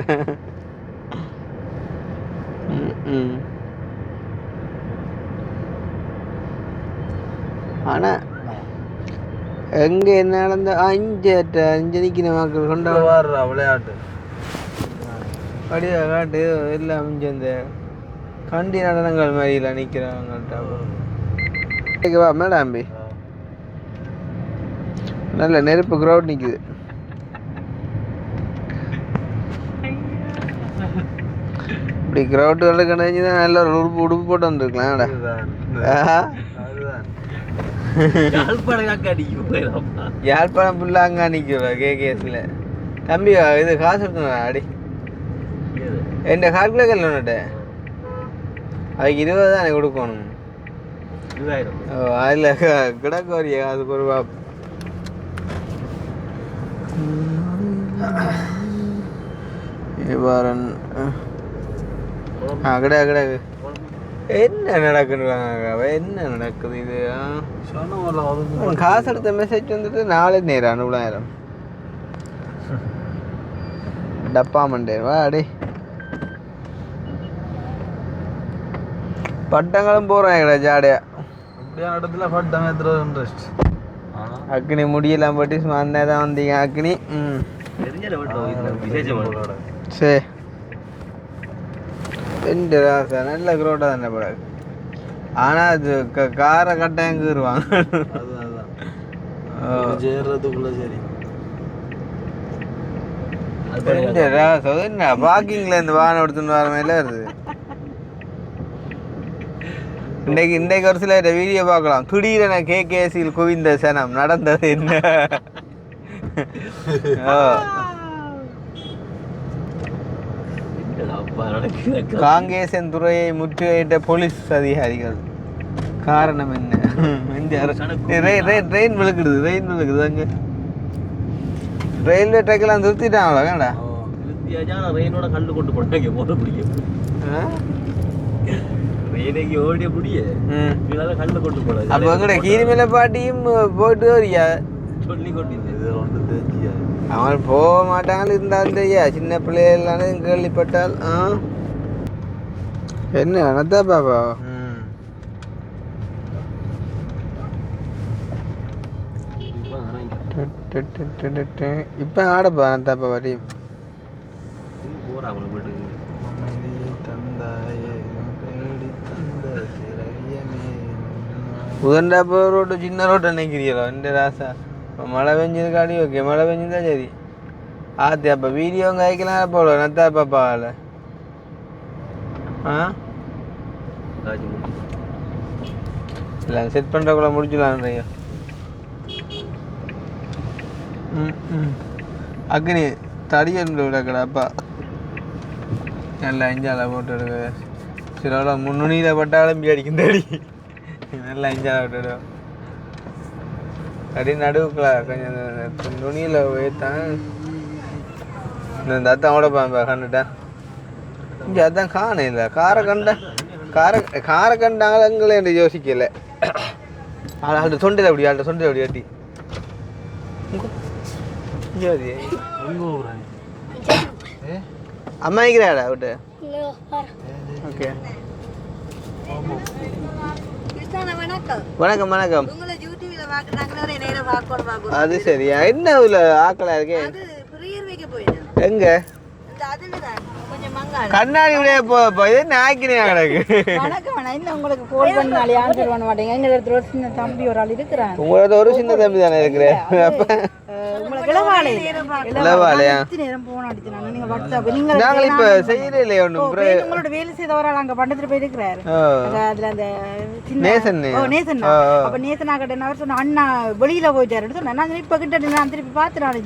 ஆனால் எங்கே என்ன நடந்த 5 நிற்கிற மக்கள் கொண்டு வர்ற விளையாட்டு அப்படியே காட்டு எல்லாம் இங்கே இந்த கண்டி நடனங்கள் மாதிரிலாம் நிற்கிறாங்கட்டா. வா மேடாம்பி, நல்ல நெருப்பு க்ரௌட் நிற்குது. இப்படி க்ரௌட்டுகளை கணிஞ்சு தான் நல்ல ஒரு உடுப்பு போட்டு வந்துருக்கலாம்டா. யாழ்ப்பாணம் ஃபுல்லாக அங்கே நிற்கிறோம் கேகேஎஸ்ல. தம்பி இது காசு இருக்கணும் அடி என் கால்குலேஷன் ஒன்றுட்ட அதுக்கு 20 தானே கொடுக்கணும். அதில் கிடக்கு வரிய அதுக்கு ஒரு பாப். கிடக்கு என்ன நடக்குன்றாங்க, என்ன நடக்குது இது? காசு எடுத்த மெசேஜ் வந்துட்டு 4 நேரம் 9,000 டப்பா மண்டேவா அடே. பட்டங்களும் போகிறாங்க ஜாடையா. அப்படியான இடத்துல பட்டம் ஏற்றுறது இன்ட்ரெஸ்ட். அக்னி முடியெல்லாம் போட்டு சும்மா தான் வந்தீங்க அக்னி. சரி ரெண்டு ராசா நல்ல குரோட்டா தானே படாது. ஆனால் அது காரை கட்டாயம் கீறுவாங்க. சேர்றதுக்குள்ள சரி என்ன பார்க்கிங்ல இருந்து வாகனம் எடுத்துன்னு வர மாதிரில வருது. இன்றைக்கு ஒரு சில வீடியோ பார்க்கலாம். திடீரென கேகேசியில் குவிந்த சனம் நடந்தது என்ன? காங்கேசன் துறையை முற்றுகையிட்ட போலீஸ் அதிகாரிகள். காரணம் என்ன? ட்ரெயின் விழுக்குது அங்கே. ரயில்வே ட்ராக்கெல்லாம் நிறுத்திட்டாங்களா? கண்டா ரெயினோட கண்டு கொண்டு போட்டாங்க போட முடியும். ஓடிய முடிய கண்டு கொண்டு போடாது. அப்போ எங்கட கீரிமலை பாட்டியும் போயிட்டு வரியா சொல்லி கொண்டு அவன் போக மாட்டாங்கன்னு இருந்தாலும் தெரியா. சின்ன பிள்ளைகளான கேள்விப்பட்டால் என்ன அனதா பாபா இப்போ ஆடப்பா அனதாப்பா வரையும் உதண்டாப்பா ரோட்டு சின்ன ரோட்டு நினைக்கிறீங்களோ இந்த ராசா. மழை பெஞ்சதுக்காடி ஓகே, மழை பெஞ்சுதான் சரி. ஆத்தி அப்போ வீடியோ காய்க்கலாம் போல நத்தா பாப்பாவில் இல்லை செட் பண்ணுறக்குள்ள முடிச்சுலான்றியா. அக்னி தடியன்று விடக்கடாப்பா நல்லா இஞ்சால போட்டு எடுக்க. சில முன்னுணியில் பட்டாலும் அடிக்கும் தடி நல்லா இஞ்சால விட்டுடுவோம். அடி நடுவுக்குள்ள கொஞ்சம் நுனியில் வைத்தான். இந்த அத்தாவோட பாம்பா கண்டுட்டேன். இங்கே அதான் காண இல்லை. காரை கண்டாங்களே என்று யோசிக்கல. ஆள்கிட்ட தொண்டில் அப்படி அட்டி அம்மா இருக்கிறாடா விட்டு. ஓகே வணக்கம் வணக்கம். அது சரியா என்ன இதில் ஆக்கலா இருக்கே எங்க கண்ணாடி விட என்ன ஆக்கினேன் கிடக்கு. உங்களோட ஒரு சின்ன தம்பி தானே இருக்கிறேன். நாங்கள் இப்ப செய்யறே இல்லையா ஒன்றும் வேலை செய்தவரால் அங்க பண்டத்துல போயிருக்கிறாரு. அதுல அந்த நேசனாகட்டன் சொன்ன அண்ணா வெளியில போயிட்டாரு சொன்னேன். நான் இப்ப கிட்ட நான் திருப்பி பாத்துறானே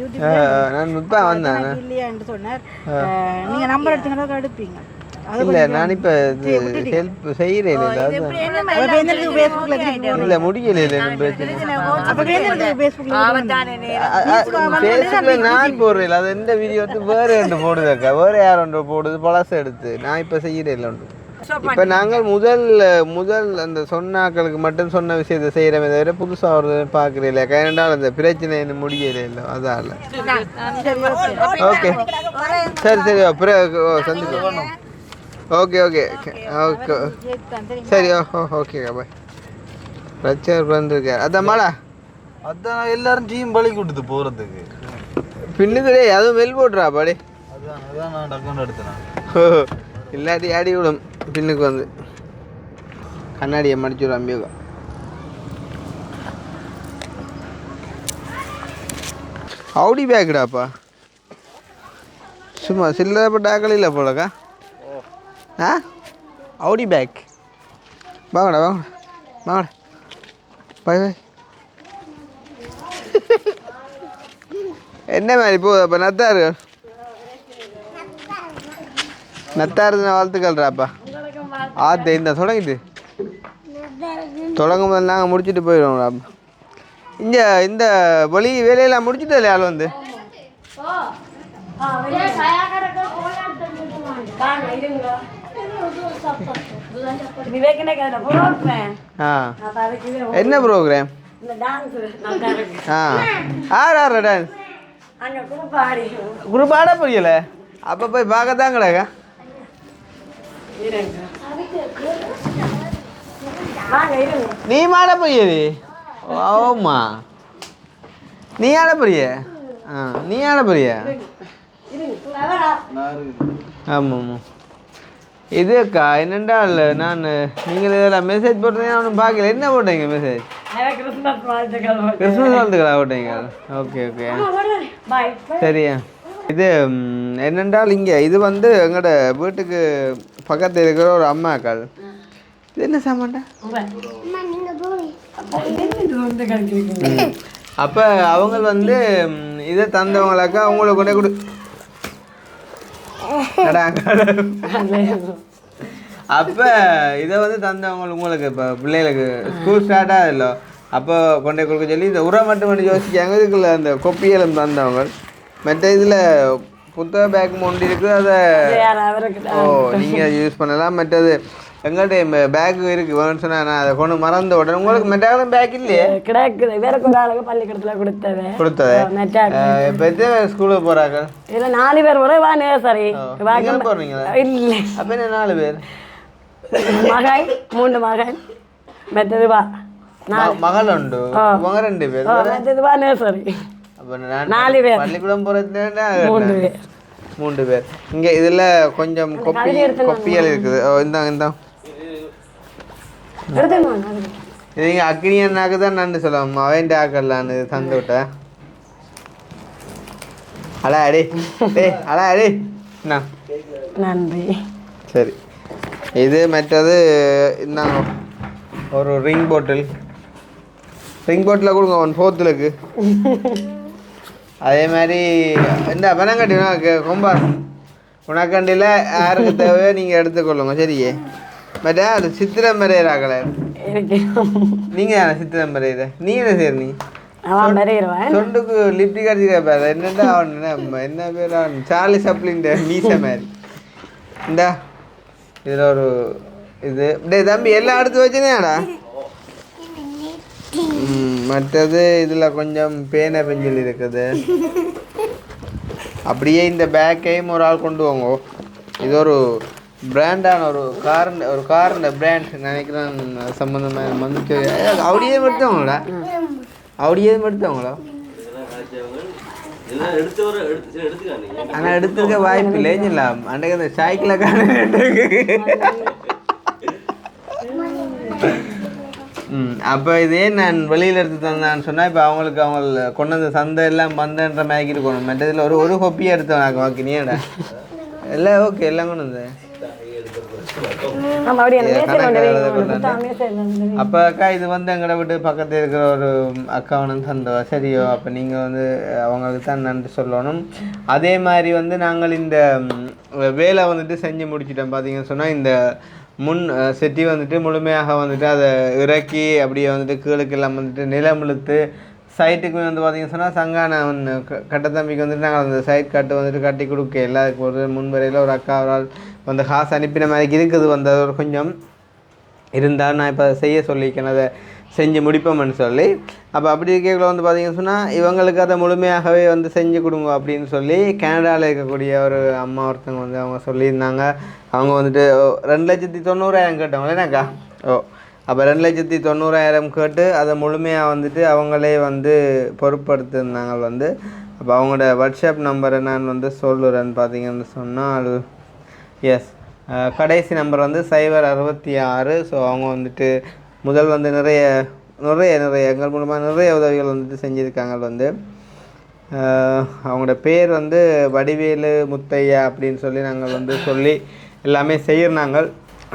இல்லையான்னு சொன்னார். நீங்க நம்பர் எடுத்துங்க எடுப்பீங்க. இல்ல நான் இப்ப ஹெல்ப் செய்யறேன் இல்ல முடியல நான் போடுறேன். அது எந்த வீடியோ வந்து வேற ஒன்று போடுதாக்கா, வேற யார் ஒன்று போடுது பழச எடுத்து. நான் இப்ப செய்யறேன் இல்லை ஒன்று. இப்ப நாங்கள் முதல் அந்த சொன்னாக்களுக்கு மட்டும் சொன்ன விஷயத்தை செய்யறமே தவிர புதுசா ஒரு பாக்குறேன் இல்லை. ஏனென்றால் அந்த பிரச்சனை என்ன முடியல இல்லை அதால. ஓகே சரி சரி அப்புறம் சந்திப்போம். ஓகே ஓகே ஓகே சரி ஓகே பாய். பிரச்சனை வந்துருக்க அதான் மழை அதான் எல்லாரும் டீம் பழி கொடுத்து போறதுக்கு பின்னுக்குடே அதுவும் வெல் போட்டுறா பாடி. அதான் நான் டக்குன்னு எடுத்தேன். இல்லாட்டி ஆடி விடும் பின்னுக்கு வந்து கண்ணாடியை மடிச்சுடும் அம்பியோகம். அவுடி பேக்குடாப்பா சும்மா சில்லறப்பட்ட ஆக்கள் இல்லை போலக்கா. அவுடி பேக் வாங்கடா வாங்கடா பாய் பாய். என்ன மாதிரி போகுது அப்போ நத்தாரு வாழ்த்துக்கள்றாப்பா. இந்த தொடங்கிட்டு தொடங்கும் போது நாங்கள் முடிச்சுட்டு போயிடுவோம்டா. இங்கே இந்த வழி வேலையெல்லாம் முடிச்சுட்டு இல்லையா ஆள் வந்து என்ன ப்ரோக்ராம்? ஆறு டான்ஸ் குரூப் ஆட புரியல. அப்போ போய் பார்க்கத்தான் கிடக்கா. நீ மாட புரியுது. ஓமா நீ ஆட போறிய? நீ ஆட போறிய? ஆமாம் ஆமாம். இது அக்கா என்னென்றால் நான் நீங்கள் இதெல்லாம் மெசேஜ் போட்டீங்கன்னா ஒன்றும் பார்க்கல. என்ன போட்டீங்க மெசேஜ்? கிறிஸ்மஸ் வாழ்த்துக்களா போட்டீங்க? ஓகே ஓகே சரியா. இது என்னென்றால் இங்கே இது வந்து எங்களோட வீட்டுக்கு பக்கத்தில் இருக்கிற ஒரு அம்மாக்கள். இது என்ன சாமான்டா? அப்போ அவங்க வந்து இதை தந்தவங்களாக்கா அவங்கள கொண்டே கொடு. அப்போ இதை வந்து தந்தவங்க உங்களுக்கு இப்போ பிள்ளைகளுக்கு ஸ்கூல் ஸ்டார்ட் ஆகுதுல்ல, அப்போ கொண்டே கொடுக்க சொல்லி இந்த உரம் மட்டும் யோசிக்காங்க. இதுக்குள்ள அந்த கொப்பியலும் தந்தவங்க. மற்ற இதில் புத்தக பேக் ஒன்று இருக்குது, அதை நீங்கள் யூஸ் பண்ணலாம். மற்றது எங்கள்கிட்ட பேக் இருக்குது வேணும்னு சொன்னால் நான் அதை கொண்டு மறந்த உடனே உங்களுக்கு மெட்டாலும் பேக் இல்லையே கிடைக்குது. வேற ஒரு ஆளுக்கு பள்ளிக்கூடத்தில் கொடுத்தது இப்போ எத்தனை ஸ்கூலுக்கு போகிறாங்க? இல்லை 4 பேர் கூட வா நேசரி போடுறீங்களா? இல்லை அப்போ என்ன 4 பேர்? மகன் 3 மகன் மெத்தது வா மகள் உண்டு. அவங்க 2 பேர் மெத்தது வா நேசரி. அப்போ 4 பேர் பள்ளிக்கூடம் போகிறது 3 பேர். இங்கே இதில் கொஞ்சம் கொப்பியல் இருக்குது. இந்தாங்க இது நீங்கள் அக்னியன்னாக்கு தான் நன்றி சொல்லலாம். அவன் ஆக்கலான்னு தந்து விட்டேன். அடே என்ன நன்றி. சரி. இது மற்றது இந்தாங்க ஒரு ரிங் பாட்டில் கொடுங்க 1/4 இருக்கு. அதே மாதிரி இந்த பனங்கட்டி கொம்பா உனக்கண்டியில் யாருக்கு தேவையோ நீங்கள் எடுத்துக்கொள்ளுங்க. சரியே. பட் அது சித்திரம் வரைகிறாங்களே நீங்கள் யாரை சித்திரம் வரைகிற? நீ என்ன சரி நீ சொண்டுக்கு லிப்டிக் அடிச்சுக்க என்னண்டா அவன் என்ன பேர் அவன் சார்லி சப்ளின் மீச மாதிரி. இந்தா இதில் ஒரு இது டே தம்பி எல்லாம் எடுத்து வச்சுனேடா. மற்றது இதில் கொஞ்சம் பேனை பெஞ்சல் இருக்குது. அப்படியே இந்த பேக்கையும் ஒரு ஆள் கொண்டு வாங்க. இது ஒரு பிராண்டான ஒரு காருண்ட பிராண்ட் நினைக்கிறேன் சம்மந்தமாக வந்துட்டு. அப்படியே எடுத்தவங்களா? ஆனால் எடுத்துருக்க வாய்ப்பு இல்லைங்களா? அன்றைக்கு அந்த சைக்கிளை அப்போ இதே நான் வெளியில் எடுத்து தந்தான்னு சொன்னால் இப்போ அவங்களுக்கு அவங்க கொண்டு வந்த சந்தை எல்லாம் பந்தன்ற மாதிரி இருக்கணும். மற்றதில் ஒரு கொப்பியாக எடுத்தவன் வாக்கினியாடா எல்லாம் ஓகே எல்லாம் கொண்டு வந்தேன். அப்போ அக்கா இது வந்து எங்களை விட்டு பக்கத்தில் இருக்கிற ஒரு அக்காவனு தந்தவா. சரியோ அப்போ நீங்கள் வந்து அவங்களுக்கு தான் நன்றி சொல்லணும். அதே மாதிரி வந்து நாங்கள் இந்த வேலை வந்துட்டு செஞ்சு முடிச்சிட்டோம். பார்த்தீங்கன்னு சொன்னால் இந்த முன் செட்டி வந்துட்டு முழுமையாக வந்துட்டு அதை இறக்கி அப்படியே வந்துட்டு கீழுக்கெல்லாம் வந்துட்டு நிலமிழுத்து சைட்டுக்கு வந்து பார்த்தீங்கன்னு சொன்னால் சங்கான கட்டத்தம்பிக்கு வந்துட்டு நாங்கள் அந்த சைட் கட்டு வந்துட்டு கட்டி கொடுக்க எல்லாருக்கும் ஒரு முன்வரையில் ஒரு அக்கா ஒரு ஆள் வந்து காசு அனுப்பின மாதிரி இருக்குது. வந்து ஒரு கொஞ்சம் இருந்தால் நான் இப்போ செய்ய சொல்லியிருக்கேன், அதை செஞ்சு முடிப்போம்னு சொல்லி. அப்போ அப்படி இருக்கக்குள்ள வந்து பார்த்தீங்கன்னு சொன்னால் இவங்களுக்கு அதை முழுமையாகவே வந்து செஞ்சு கொடுங்க அப்படின்னு சொல்லி கனடாவில் இருக்கக்கூடிய ஒரு அம்மா ஒருத்தவங்க வந்து அவங்க சொல்லியிருந்தாங்க. அவங்க வந்துட்டு 2,90,000 கேட்டவங்களே என்னக்கா. அப்போ 2,90,000 கேட்டு அதை முழுமையாக வந்துட்டு அவங்களே வந்து பொறுப்படுத்திருந்தாங்க வந்து. அப்போ அவங்களோட வாட்ஸ்அப் நம்பரை நான் வந்து சொல்லுறேன்னு பார்த்தீங்கன்னு சொன்னால் எஸ் கடைசி நம்பர் வந்து 066. ஸோ அவங்க வந்துட்டு முதல் வந்து நிறைய எங்கள் மூலமாக நிறைய உதவிகள் வந்துட்டு செஞ்சுருக்காங்க வந்து. அவங்களோட பேர் வந்து வடிவேலு முத்தையா அப்படின்னு சொல்லி நாங்கள் வந்து சொல்லி எல்லாமே செய்கிறாங்க.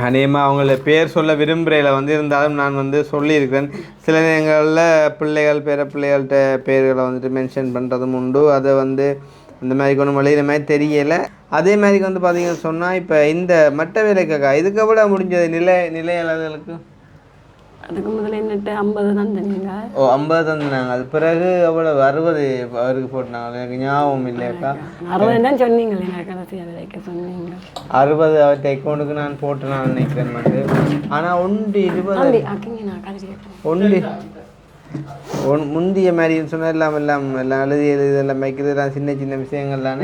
அநேகமாக அவங்கள பேர் சொல்ல விரும்புகிறையில் வந்து இருந்தாலும் நான் வந்து சொல்லியிருக்கிறேன். சில நேரங்களில் பிள்ளைகள் பிள்ளைகள்கிட்ட பேர்களை வந்துட்டு மென்ஷன் பண்ணுறதும் உண்டு. அதை வந்து இந்த மாதிரி கொண்டு வழிகிற மாதிரி தெரியலை. அதே மாதிரி வந்து பார்த்தீங்கன்னு சொன்னால் இப்போ இந்த மட்ட வேலைக்காக்கா இதுக்கு எவ்வளோ முடிஞ்சது நிலையாளர்களுக்கு? அதுக்கு முதல்ல என்னட்டு 50 தந்தீங்க. 50 தந்தாங்க. அது பிறகு எவ்வளோ 60 அவருக்கு போட்டாங்க. எனக்கு ஞாபகம் இல்லையாக்கா. 60 தான் சொன்னீங்களே எனக்கு கடைசியாக விலைக்க சொன்னீங்க. 60 அவர்கிட்ட அக்கௌண்ட்டுக்கு நான் போட்டு நான் நினைக்கிறேன் மட்டும். ஆனால் 1 முந்திய மாதிரின்னு சொன்னால் எல்லாம் எழுதி இதெல்லாம் வைக்கிறதுலாம் சின்ன சின்ன விஷயங்கள்லாம்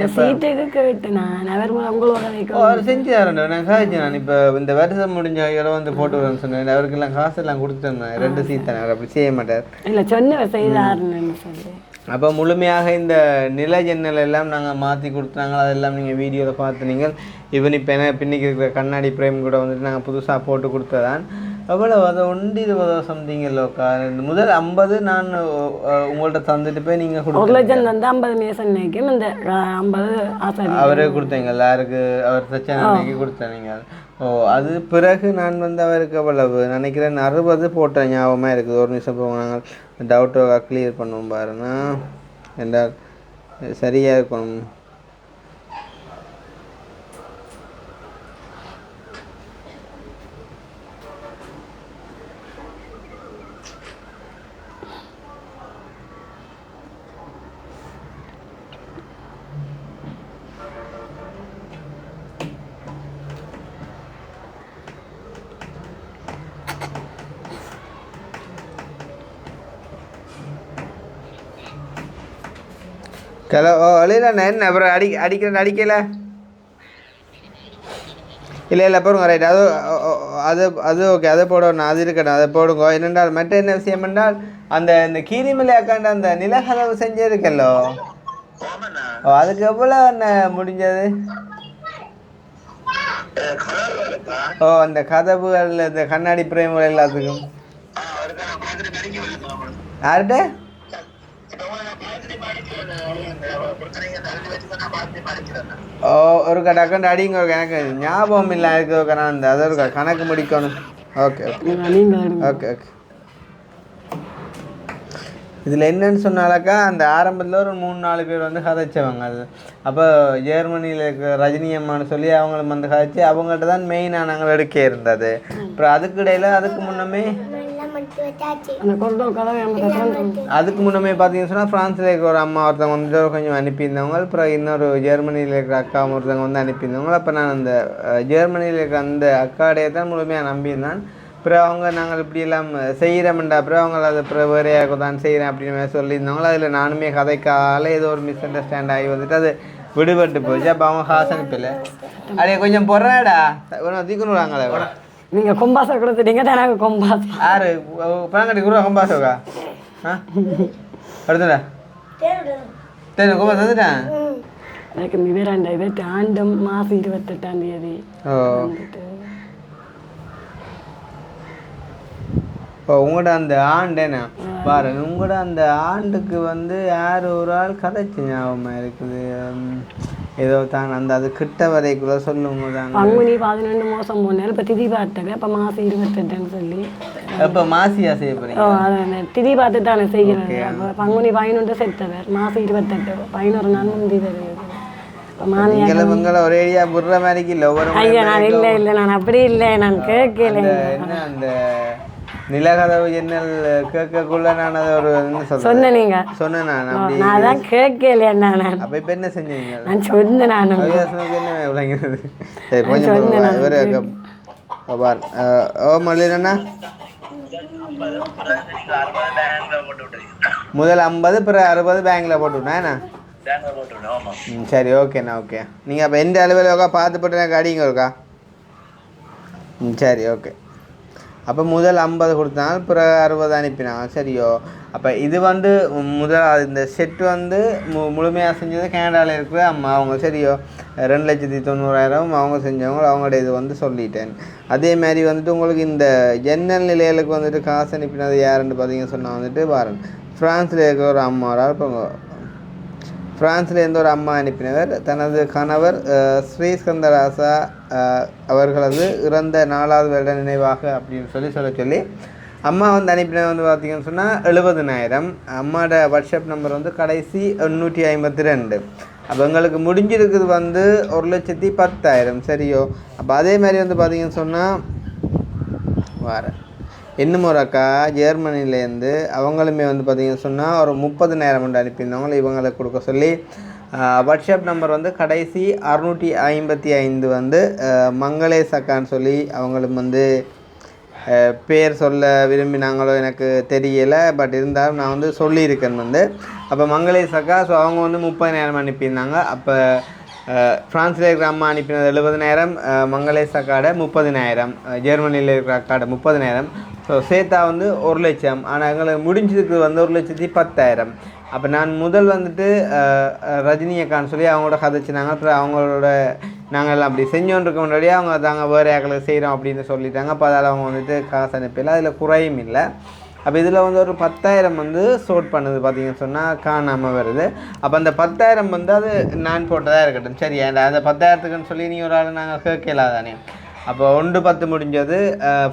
அவர் செஞ்சு தரேன். நான் காய்ச்சி நான் இப்போ இந்த வருஷம் முடிஞ்ச இடம் வந்து போட்டு வரேன்னு சொன்னேன். அவருக்கெல்லாம் காசெல்லாம் கொடுத்துட்டேன். 2 சீட் தானே, அவர் அப்படி செய்ய மாட்டார். இல்லை சொன்ன செய்தாருன்னு சொல்லி அப்போ முழுமையாக இந்த நில ஜன்னல் எல்லாம் நாங்கள் மாற்றி கொடுத்தாங்க. அதெல்லாம் நீங்கள் வீடியோவில் பார்த்து நீங்கள் ஈவன் இப்போ என்ன பின்னிக்கு இருக்கிற கண்ணாடி பிரேம் கூட வந்துட்டு நாங்கள் புதுசாக போட்டு கொடுத்ததான். எவ்வளோ அதை 120 சம்திங் இல்லோக்கா. இந்த முதல் 50 நான் உங்கள்கிட்ட தந்துட்டு போய் நீங்கள் 1 லட்சம் வந்து 50 மேசன்னைக்கும் இந்த 50 ஆசாரி அவரே கொடுத்தீங்க எல்லாருக்கு அவர் பிரச்சனைக்கு கொடுத்தீங்க. ஓ அது பிறகு நான் வந்து அவருக்கு எவ்வளவு நினைக்கிறேன் 60 போட்ட ஞாபகமாக இருக்குது. ஒரு நிமிஷம் போங்க, நாங்கள் டவுட்டை கிளியர் பண்ணுவோம் பாருன்னா என்றால் சரியாக இருக்கணும். ஹலோ ஓ இல்லைண்ணா என்ன அப்புறம் அடிக்கல இல்லை போடுங்க ரைட். அது ஓகே அதை போடணும், அது இருக்கட்டும், அதை போடுங்க. என்னென்றால் மற்ற என்ன விஷயம் என்றால் இந்த கீரிமலை அக்காண்ட அந்த நிலக்கதவு செஞ்சிருக்கல்லோ, ஓ அதுக்கு எவ்வளோ என்ன முடிஞ்சது? ஓ அந்த கதவுகள் இந்த கண்ணாடி பிரேம்கள் எல்லாத்துக்கும் யார்கிட்ட ஒரு டக்குன்னு அடிங்க. எனக்கு ஞாபகம் இல்லை இருக்கு. நான் அந்த அதை ஒரு கணக்கு முடிக்கணும். Okay okay. இதில் என்னன்னு சொன்னாலக்கா அந்த ஆரம்பத்தில் ஒரு 3-4 பேர் வந்து கதைச்சவங்க. அது அப்போ ஜெர்மனியில் இருக்க ரஜினி அம்மான்னு சொல்லி அவங்களும் வந்து கதைச்சி அவங்கள்ட்ட தான் மெயினாக நாங்கள் எடுக்க இருந்தது. அப்புறம் அதுக்கு இடையில அதுக்கு முன்னமே பார்த்தீங்கன்னு சொன்னால் ஃப்ரான்ஸில் இருக்கிற ஒரு அம்மா ஒருத்தவங்க வந்து கொஞ்சம் அனுப்பியிருந்தவங்க. அப்புறம் இன்னொரு ஜெர்மனியில் இருக்கிற அக்கா ஒருத்தவங்க வந்து அனுப்பியிருந்தவங்க. அப்போ நான் அந்த ஜெர்மனியில் இருக்கிற அந்த அக்காடையை தான் முழுமையாக நம்பியிருந்தேன். அப்புறம் அவங்க நாங்கள் இப்படியெல்லாம் செய்கிறோம்டா, அப்புறம் அவங்க அதை அப்புறம் வேறையாக தான் செய்கிறேன் அப்படின்னு சொல்லியிருந்தவங்களோ. அதில் நானுமே கதைக்கால ஏதோ ஒரு மிஸ் அண்டர்ஸ்டாண்ட் ஆகி வந்துட்டு அது விடுபட்டு போச்சு. அப்போ அவங்க ஹாசனுப்பில்லை அப்படியே கொஞ்சம் பொறாடா தீக்கணுறாங்களே. நீங்கள் கொம்பாசை கொடுத்துட்டீங்க தானே கொம்பாஸ் யாரு பணங்கட்டி குருவா கொம்பாசோக்கா அடுத்தடா சரி கொம்பாஸ் வந்துட்டேன். எனக்கு விவராண்டா இதை ஆண்டும் மாதம் 28ஆம் தேதி. ஓ உங்களோட அந்த ஆண்டேண்ணா பாருங்க, உங்களோட அந்த ஆண்டுக்கு வந்து யார் ஒரு ஆள் கதைச்சு ஞாபகமாக இருக்குது. ஏதோ தான் அந்த அது கிட்ட வரைக்குள்ள சொல்லுங்க தாங்க. பங்குனி 11 மோசம் போனாலும் இப்போ திதி பார்த்தது. அப்போ மாதம் 28ன்னு சொல்லி இப்போ மாசியா செய்ய போறீங்க? அதான் திதி பார்த்து தானே செய்கிறது. அப்போ பங்குனி 11 செத்தவர் மாதம் 28 11 நாள் முந்தி வருது. உங்களை ஒரே ஏரியா புடுற மாதிரி இல்லை ஒவ்வொரு. ஐயா நான் இல்லை நான் அப்படி இல்லை, நான் கேட்கல. என்ன அந்த நிலக்கதவு ஜன்னல் கேட்கக்குள்ள நான் அதை ஒரு சொன்னேன். நீங்க சொன்னேன் நான் அதான் கேட்கல. நான் அப்போ இப்போ என்ன செஞ்சீங்க? நான் சொன்னேன். நான் என்ன விளங்குறது? சரி கொஞ்சம் பார். ஓ மல்லிரண்ணா முதல் 50 பிறகு 60 பேங்க்ல போட்டு விட்டேன். சரி ஓகேண்ணா ஓகே. நீங்கள் அப்போ எந்த அளவில் பார்த்து போட்டு எனக்கு அடிங்க இருக்கா? சரி ஓகே. அப்போ முதல் 50 கொடுத்தாங்க, பிறகு 60 அனுப்பினாங்க. சரியோ. அப்போ இது வந்து முதல் இந்த செட் வந்து முழுமையாக செஞ்சது கனடாவில் இருக்கிற அம்மா அவங்க. சரியோ 2,90,000 அவங்க செஞ்சவங்க. அவங்களோட இது வந்து சொல்லிட்டேன். அதே மாதிரி வந்துட்டு உங்களுக்கு இந்த ஜன்னல் நிலைகளுக்கு வந்துட்டு காசு அனுப்பினது யாருன்னு பார்த்தீங்கன்னு சொன்னால் வந்துட்டு பாருங்க, ஃப்ரான்ஸில் இருக்கிற ஒரு அம்மா. இப்போ பிரான்ஸ்லேருந்து ஒரு அம்மா அனுப்பினவர் தனது கணவர் ஸ்ரீஸ்கந்தராசா அவர்களது இறந்த 4வது வருட நினைவாக அப்படின்னு சொல்லி அம்மா வந்து அனுப்பினது வந்து பார்த்திங்கன்னு சொன்னால் 70,000. அம்மாவோட வாட்ஸ்அப் நம்பர் வந்து கடைசி 852. அப்போ எங்களுக்கு முடிஞ்சிருக்குது வந்து 1,10,000. சரியோ. அப்போ அதே மாதிரி வந்து பார்த்திங்கன்னு சொன்னால் இன்னும் ஒரு அக்கா ஜெர்மனிலேருந்து அவங்களுமே வந்து பார்த்திங்கன்னு சொன்னால் ஒரு 30,000 கொண்டு அனுப்பியிருந்தவங்களை இவங்களுக்கு கொடுக்க சொல்லி வாட்ஸ்அப் நம்பர் வந்து கடைசி 655 வந்து மங்களேஷ் அக்கான்னு சொல்லி அவங்களும் வந்து பேர் சொல்ல விரும்பினாங்களோ எனக்கு தெரியலை. பட் இருந்தாலும் நான் வந்து சொல்லியிருக்கேன் வந்து. அப்போ மங்களேஷ் அக்கா ஸோ அவங்க வந்து 30,000 அனுப்பியிருந்தாங்க. அப்போ ஃப்ரான்ஸில் இருக்கிற அம்மா அனுப்பினது 70,000, மங்களேஷ் அக்காட 30,000, ஜெர்மனியில் இருக்கிற அக்காட 30,000. ஸோ சேர்த்தா வந்து 1,00,000. ஆனால் எங்களுக்கு முடிஞ்சதுக்கு வந்து 1,10,000. அப்போ நான் முதல் வந்துட்டு ரஜினியக்கான்னு சொல்லி அவங்களோட கதைச்சினாங்க. அப்புறம் அவங்களோட நாங்கள் அப்படி செஞ்சோன்றிருக்க முன்னாடியே அவங்க தாங்க வேறு யாக்களுக்கு செய்கிறோம் அப்படின்னு சொல்லிட்டாங்க. அப்போ அதில் அவங்க வந்துட்டு காசு அனுப்பிடல, அதில் குறையும் இல்லை. அப்போ இதில் வந்து ஒரு 10,000 வந்து ஷோட் பண்ணுது பார்த்தீங்கன்னு சொன்னால் காணாமல் வருது. அப்போ அந்த 10,000 வந்து அது நான் போட்டதாக இருக்கட்டும் சரியா, அந்த 10,000க்குன்னு சொல்லி நீ ஒரு ஆள் நாங்கள் கேட்கலாம் தானே. அப்போ 1/10 முடிஞ்சது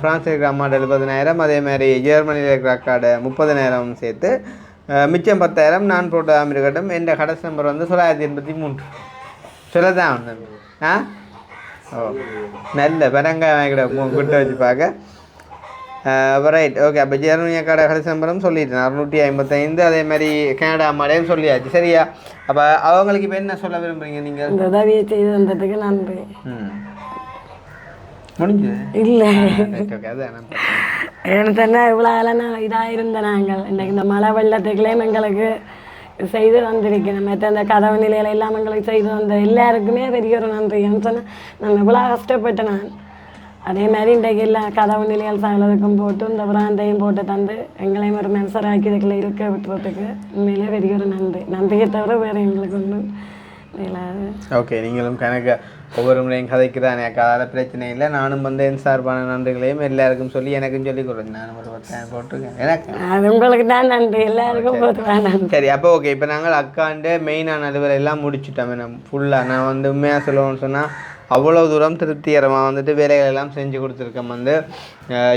ஃப்ரான்ஸில் இருக்கிற அம்மாட்ட 70,000, அதேமாதிரி ஜெர்மனியில் இருக்கிற அக்காட 30,000 சேர்த்து மிச்சம் 10,000 நான் போட்டதாக இருக்கட்டும். என் கடைசி நம்பர் வந்து 983 சொல்லதான் ஒன்று. ஓ நல்ல பெரங்காய் வாங்கிட குட்டை வச்சு பார்க்க. Right okay. அப்போ ஜெர்மனி அக்காட கடைசி நம்பரும் சொல்லிட்டேன் 655. அதேமாதிரி கனடா அம்மாடையும் சொல்லியாச்சு சரியா. அப்போ அவங்களுக்கு இப்போ என்ன சொல்ல விரும்புகிறீங்க நீங்கள்? இந்த உதவியை செய்து வந்ததுக்கு நன்றி. முடிஞ்சது இல்லை அதான் எனக்கு என்ன இவ்வளோ நான் இதாக இருந்த நாங்கள் இன்றைக்கு இந்த மழை வெள்ளத்துக்குள்ளேயும் எங்களுக்கு செய்து வந்திருக்கணும். மற்ற இந்த கதவு நிலையில எல்லாம் எங்களுக்கு செய்து வந்த எல்லாருக்குமே பெரிய ஒரு நன்றி. ஏன்னு சொன்னால் நான் இவ்வளோ கஷ்டப்பட்டேன். நான் அதே மாதிரி இன்றைக்கு எல்லா கதவு நிலையால் சகலதுக்கும் போட்டு இந்த பிராந்தையும் போட்டு தந்து எங்களையும் ஒரு மனசராக்கியதுக்குள்ள இருக்க விட்டுறதுக்கு உண்மையிலே பெரிய ஒரு நன்றியை தவிர வேறு எங்களுக்கு ஒன்றும் மேலாது. ஓகே, நீங்களும் கணக்கு ஒவ்வொரு முறையும் கதைக்குதான் எனக்கு அதால் பிரச்சனை இல்லை. நானும் வந்து என் சார்பான நன்றிகளையும் எல்லாருக்கும் சொல்லி எனக்கும் சொல்லி கொடுங்க. நான் ஒரு 10,000 போட்டிருக்கேன். எனக்கு அது உங்களுக்கு தான் நன்றி, எல்லாருக்கும் போட்டு வேணாம். சரி அப்போ ஓகே. இப்போ நாங்கள் அக்காண்டு மெயினான அலுவலை எல்லாம் முடிச்சுட்டோம். நான் ஃபுல்லாக நான் வந்து உண்மையாக சொல்லணும்னு சொன்னால் அவ்வளோ தூரம் திருப்திகரமாக வந்துட்டு வேலைகள் எல்லாம் செஞ்சு கொடுத்துருக்கோம். வந்து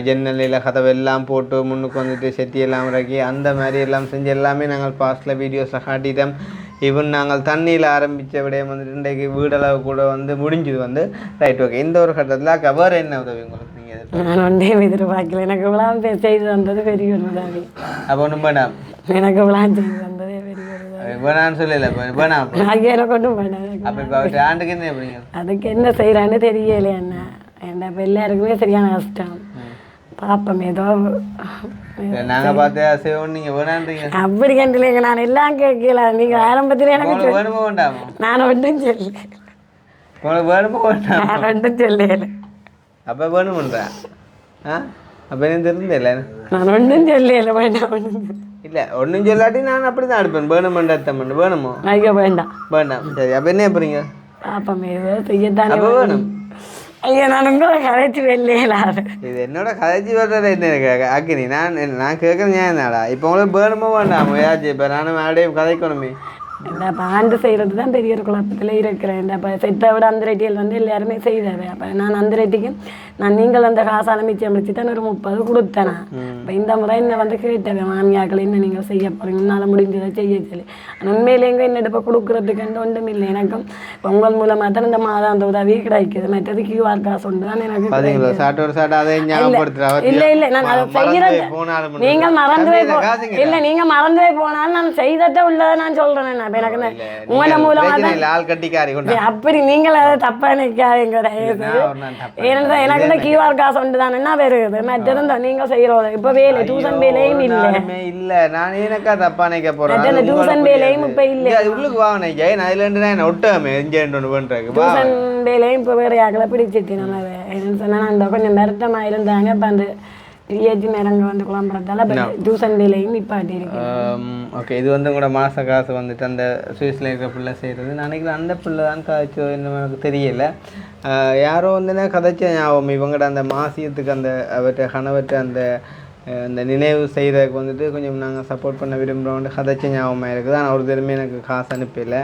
ஜன்னலில் கதவு எல்லாம் போட்டு முன்னுக்கு வந்துட்டு செத்தி எல்லாம் இறக்கி அந்த மாதிரி எல்லாம் செஞ்சு எல்லாமே நாங்கள் பாஸ்டில் வீடியோஸில் காட்டிட்டோம். ஈவன் நாங்கள் தண்ணியில் ஆரம்பித்த விடயம் வந்துட்டு இன்றைக்கு வீடளவு கூட வந்து முடிஞ்சுது வந்து. Right okay. இந்த ஒரு கட்டத்தில் அக்கா வேறு என்ன உதவி உங்களுக்கு நீங்கள்? நான் ஒன்றே எதிர்பார்க்கல. எனக்கு விழாம் செய்து வந்தது பெரிய ஒரு உதவி. அப்போ ஒன்றும் வேணாம். எனக்கு விழாம் செய்து வந்ததே பெரிய ஒரு உதவி. வேணான்னு சொல்லல வேணாம். எனக்கு ஒன்றும் வேணாம். அப்போ இப்போ ஆண்டுக்கு என்ன எப்படிங்க? அதுக்கு என்ன செய்கிறான்னு தெரியலையே என்ன. ஏன்னா இப்போ எல்லாருக்குமே சரியான கஷ்டம். பாப்போம் ஏதோ நாங்கள் பார்த்தா செய்வோம். நீங்கள் வேணான்றீங்க. அப்படி கண்டில்லைங்க. நான் எல்லாம் கேட்கல. நீங்கள் ஆரம்பத்தில் எனக்கு வேணுமோ வேண்டாமா? நான் ஒன்றும் சொல்லல. உங்களுக்கு வேணுமோ வேண்டாம்? நான் ஒன்றும் சொல்லல. அப்போ வேணுமுன்றா? அப்போ எனக்கு தெரிஞ்சதில்லை. நான் ஒன்றும் சொல்லல. வேண்டாம் ஒன்றும் இல்லை ஒன்றும் சொல்லாட்டி நான் அப்படி தான் எடுப்பேன். வேணுமெண்டத்தம்மன் வேணுமோ? ஐயோ வேண்டாம் வேண்டாம். சரி அப்போ என்ன போகிறீங்க? பாப்போம் ஏதோ செய்யத்தானே அப்போ வேணும். ஐயா நான் உங்களை கதைச்சி வெளியேலாது. இது என்னோட கதைச்சி வர்றது என்ன இருக்கு அக்கினி? நான் கேட்குறேன் ஏன் நாடா இப்போ உங்களுக்கு வேணுமோ வேண்டாமோ? ஏதாச்சும் இப்போ நானும் அப்படியே கதைக்கணுமே. இந்த பாண்டு செய்கிறது தான் பெரிய ஒரு குழப்பத்தில் இருக்கிறேன். இந்த இப்போ செத்தை விட அந்த ரெட்டியில் வந்து எல்லாருமே செய்தவை. அப்போ நான் அந்த ரெட்டிக்கு நீங்கள் அந்த காசால மிச்சம் வச்சு தான் ஒரு 30 கொடுத்தேன். இப்போ இந்த முறை என்ன வந்து கேட்டவேன் மாமியாக்கள் என்ன நீங்கள் செய்ய போகிறீங்க, என்னால் முடிஞ்சதை செய்ய சொல்லி. ஆனால் உண்மையிலேங்க என்னோட இப்போ கொடுக்குறதுக்கு ஒன்றும் இல்லை. எனக்கும் இப்போ உங்கள் மூலமாக தான் இந்த மாதம் உதவி கிடைக்குது. மற்றது QR காசு ஒன்று தான் எனக்கு. இல்லை இல்லை நான் அதை செய்கிறது நீங்கள் மறந்துவே இல்லை. நீங்கள் மறந்துவே போனாலும் நான் செய்ததை உள்ளதை நான் சொல்கிறேன். எனக்கு உங்களோட மூலமாக அப்படி நீங்கள் அதை தப்பா நினைக்காதீங்க. ஏன்னா எனக்கு இந்த QR காசு ஒன்று தானே என்ன வருது. மற்றது நீங்கள் செய்கிறோம் இப்போ வேலை டியூஷன் வேலையும் இல்லை. நான் எனக்கா தப்பா நினைக்க போறேன். டியூஷன் வேலையும் இப்போ இல்லை. உள்ளுக்கு வாங்கினேன் நான் இதுல என்ன ஒட்டாமே டியூஷன் வேலையும் இப்போ வேற யாக்களை பிடிச்சிட்டு நம்ம என்னன்னு சொன்னா அந்த கொஞ்சம் வருத்தமாக இருந்தாங்க. இப்போ அந்த பிஹெச்சி நேரங்க வந்து குழம்புறதால டியூஷன் வேலையும் நிப்பாட்டியிருக்கேன். ஓகே, இது வந்து கூட மாத காசு வந்துட்டு அந்த சுவிஸில் இருக்கிற பிள்ளை செய்கிறது. நான் நினைக்கிறேன் அந்த பிள்ளை தான் கதைச்சோ இன்னும் எனக்கு தெரியலை. யாரோ வந்துன்னா கதைச்ச ஞாபகம் இவங்கட அந்த மாசியத்துக்கு அந்த அவற்றை கணவற்றை அந்த அந்த நினைவு செய்கிறதுக்கு வந்துட்டு கொஞ்சம் நாங்கள் சப்போர்ட் பண்ண விரும்புகிறோம் கதைச்ச ஞாபகமாக இருக்குது. ஆனால் ஒரு தடவை எனக்கு காசு அனுப்பல.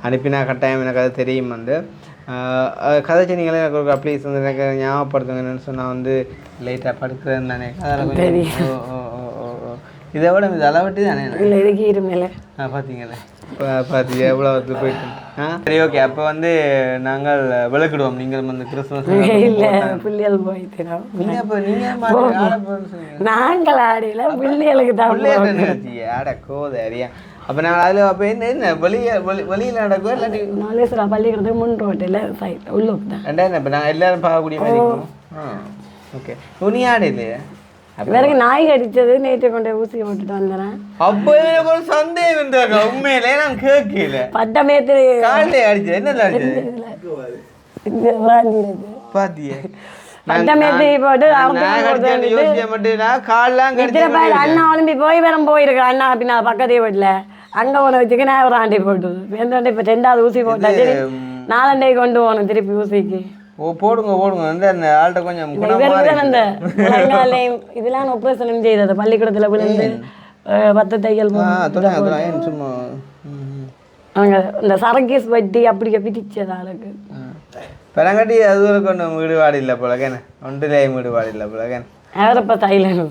அனுப்பினா கட்டாயம் எனக்கு அது தெரியும். வந்து கதைச்சி நீங்களே எனக்கு ஒரு ப்ளீஸ் வந்து எனக்கு ஞாபகப்படுத்துங்க. என்னென்னு சொன்னால் வந்து லைட்டாக படுக்கிறேன்னு தானே அதில் கொஞ்சம் இதை விட இது அளவட்டி தானே இல்லை இதுக்கு இருமையில பார்த்தீங்களே பார்த்தீங்க எவ்வளோ போயிட்டு. சரி ஓகே. அப்போ வந்து நாங்கள் விளக்கிடுவோம். நீங்கள் வந்து கிறிஸ்துமஸ் இல்லை பிள்ளைகள் போயிட்டோம். நீங்கள் அப்போ நீங்கள் நாங்கள் ஆடையில பிள்ளைகளுக்கு தான் ஆட கோதை அறியா. அப்போ நாங்கள் அதில் அப்போ என்ன வெளியில் நடக்கும் இல்லாட்டி நாலேஸ்வரா பள்ளிக்கிறதுக்கு முன் ரோட்டில் சைட் உள்ளுக்கு தான் ரெண்டாயிரம். இப்போ நாங்கள் எல்லாரும் பார்க்கக்கூடிய மாதிரி இருக்கோம். ஓகே, துணி ஆடை இல்லையா? வேற நாய் கடிச்சது நேற்று கொண்டு ஊசி போட்டுட்டு வந்தேன். அப்போ எனக்கு ஒரு சந்தேகம் இருந்தாங்க உண்மையிலே. நான் கேட்கல பட்டமேத்து காலையில அடிச்சது என்ன அடிச்சது பாத்தியே பட்டமேத்து போட்டு யோசிச்ச மட்டும் கால்லாம் அண்ணா ஒலிம்பி போய் வேற போயிருக்கேன். அண்ணா அப்படின்னா பக்கத்தே வீட்டுல அங்கே போன வச்சுக்க நான் ஒரு ஆண்டி போட்டுது எந்த இப்போ 2வது ஊசி போட்டா சரி 4 கொண்டு போகணும் திருப்பி ஊசிக்கு. ஓ போடுங்க அந்த ஆள்கிட்ட கொஞ்சம் இவருக்கு அந்த முழங்காலையும் இதெல்லாம் ஆப்ரேஷன் செய்தது பள்ளிக்கூடத்தில் விழுந்து 10 தையல் சும்மா அவங்க இந்த சரக்கீஸ் வட்டி அப்படியே பிடிச்சது ஆளுக்கு பெறங்காட்டி அது கொண்டு ஈடுபாடு இல்லை போலக்கேன ஒன்றிலேயும் ஈடுபாடு இல்லை போலக்கேன் அவரப்ப தைலன்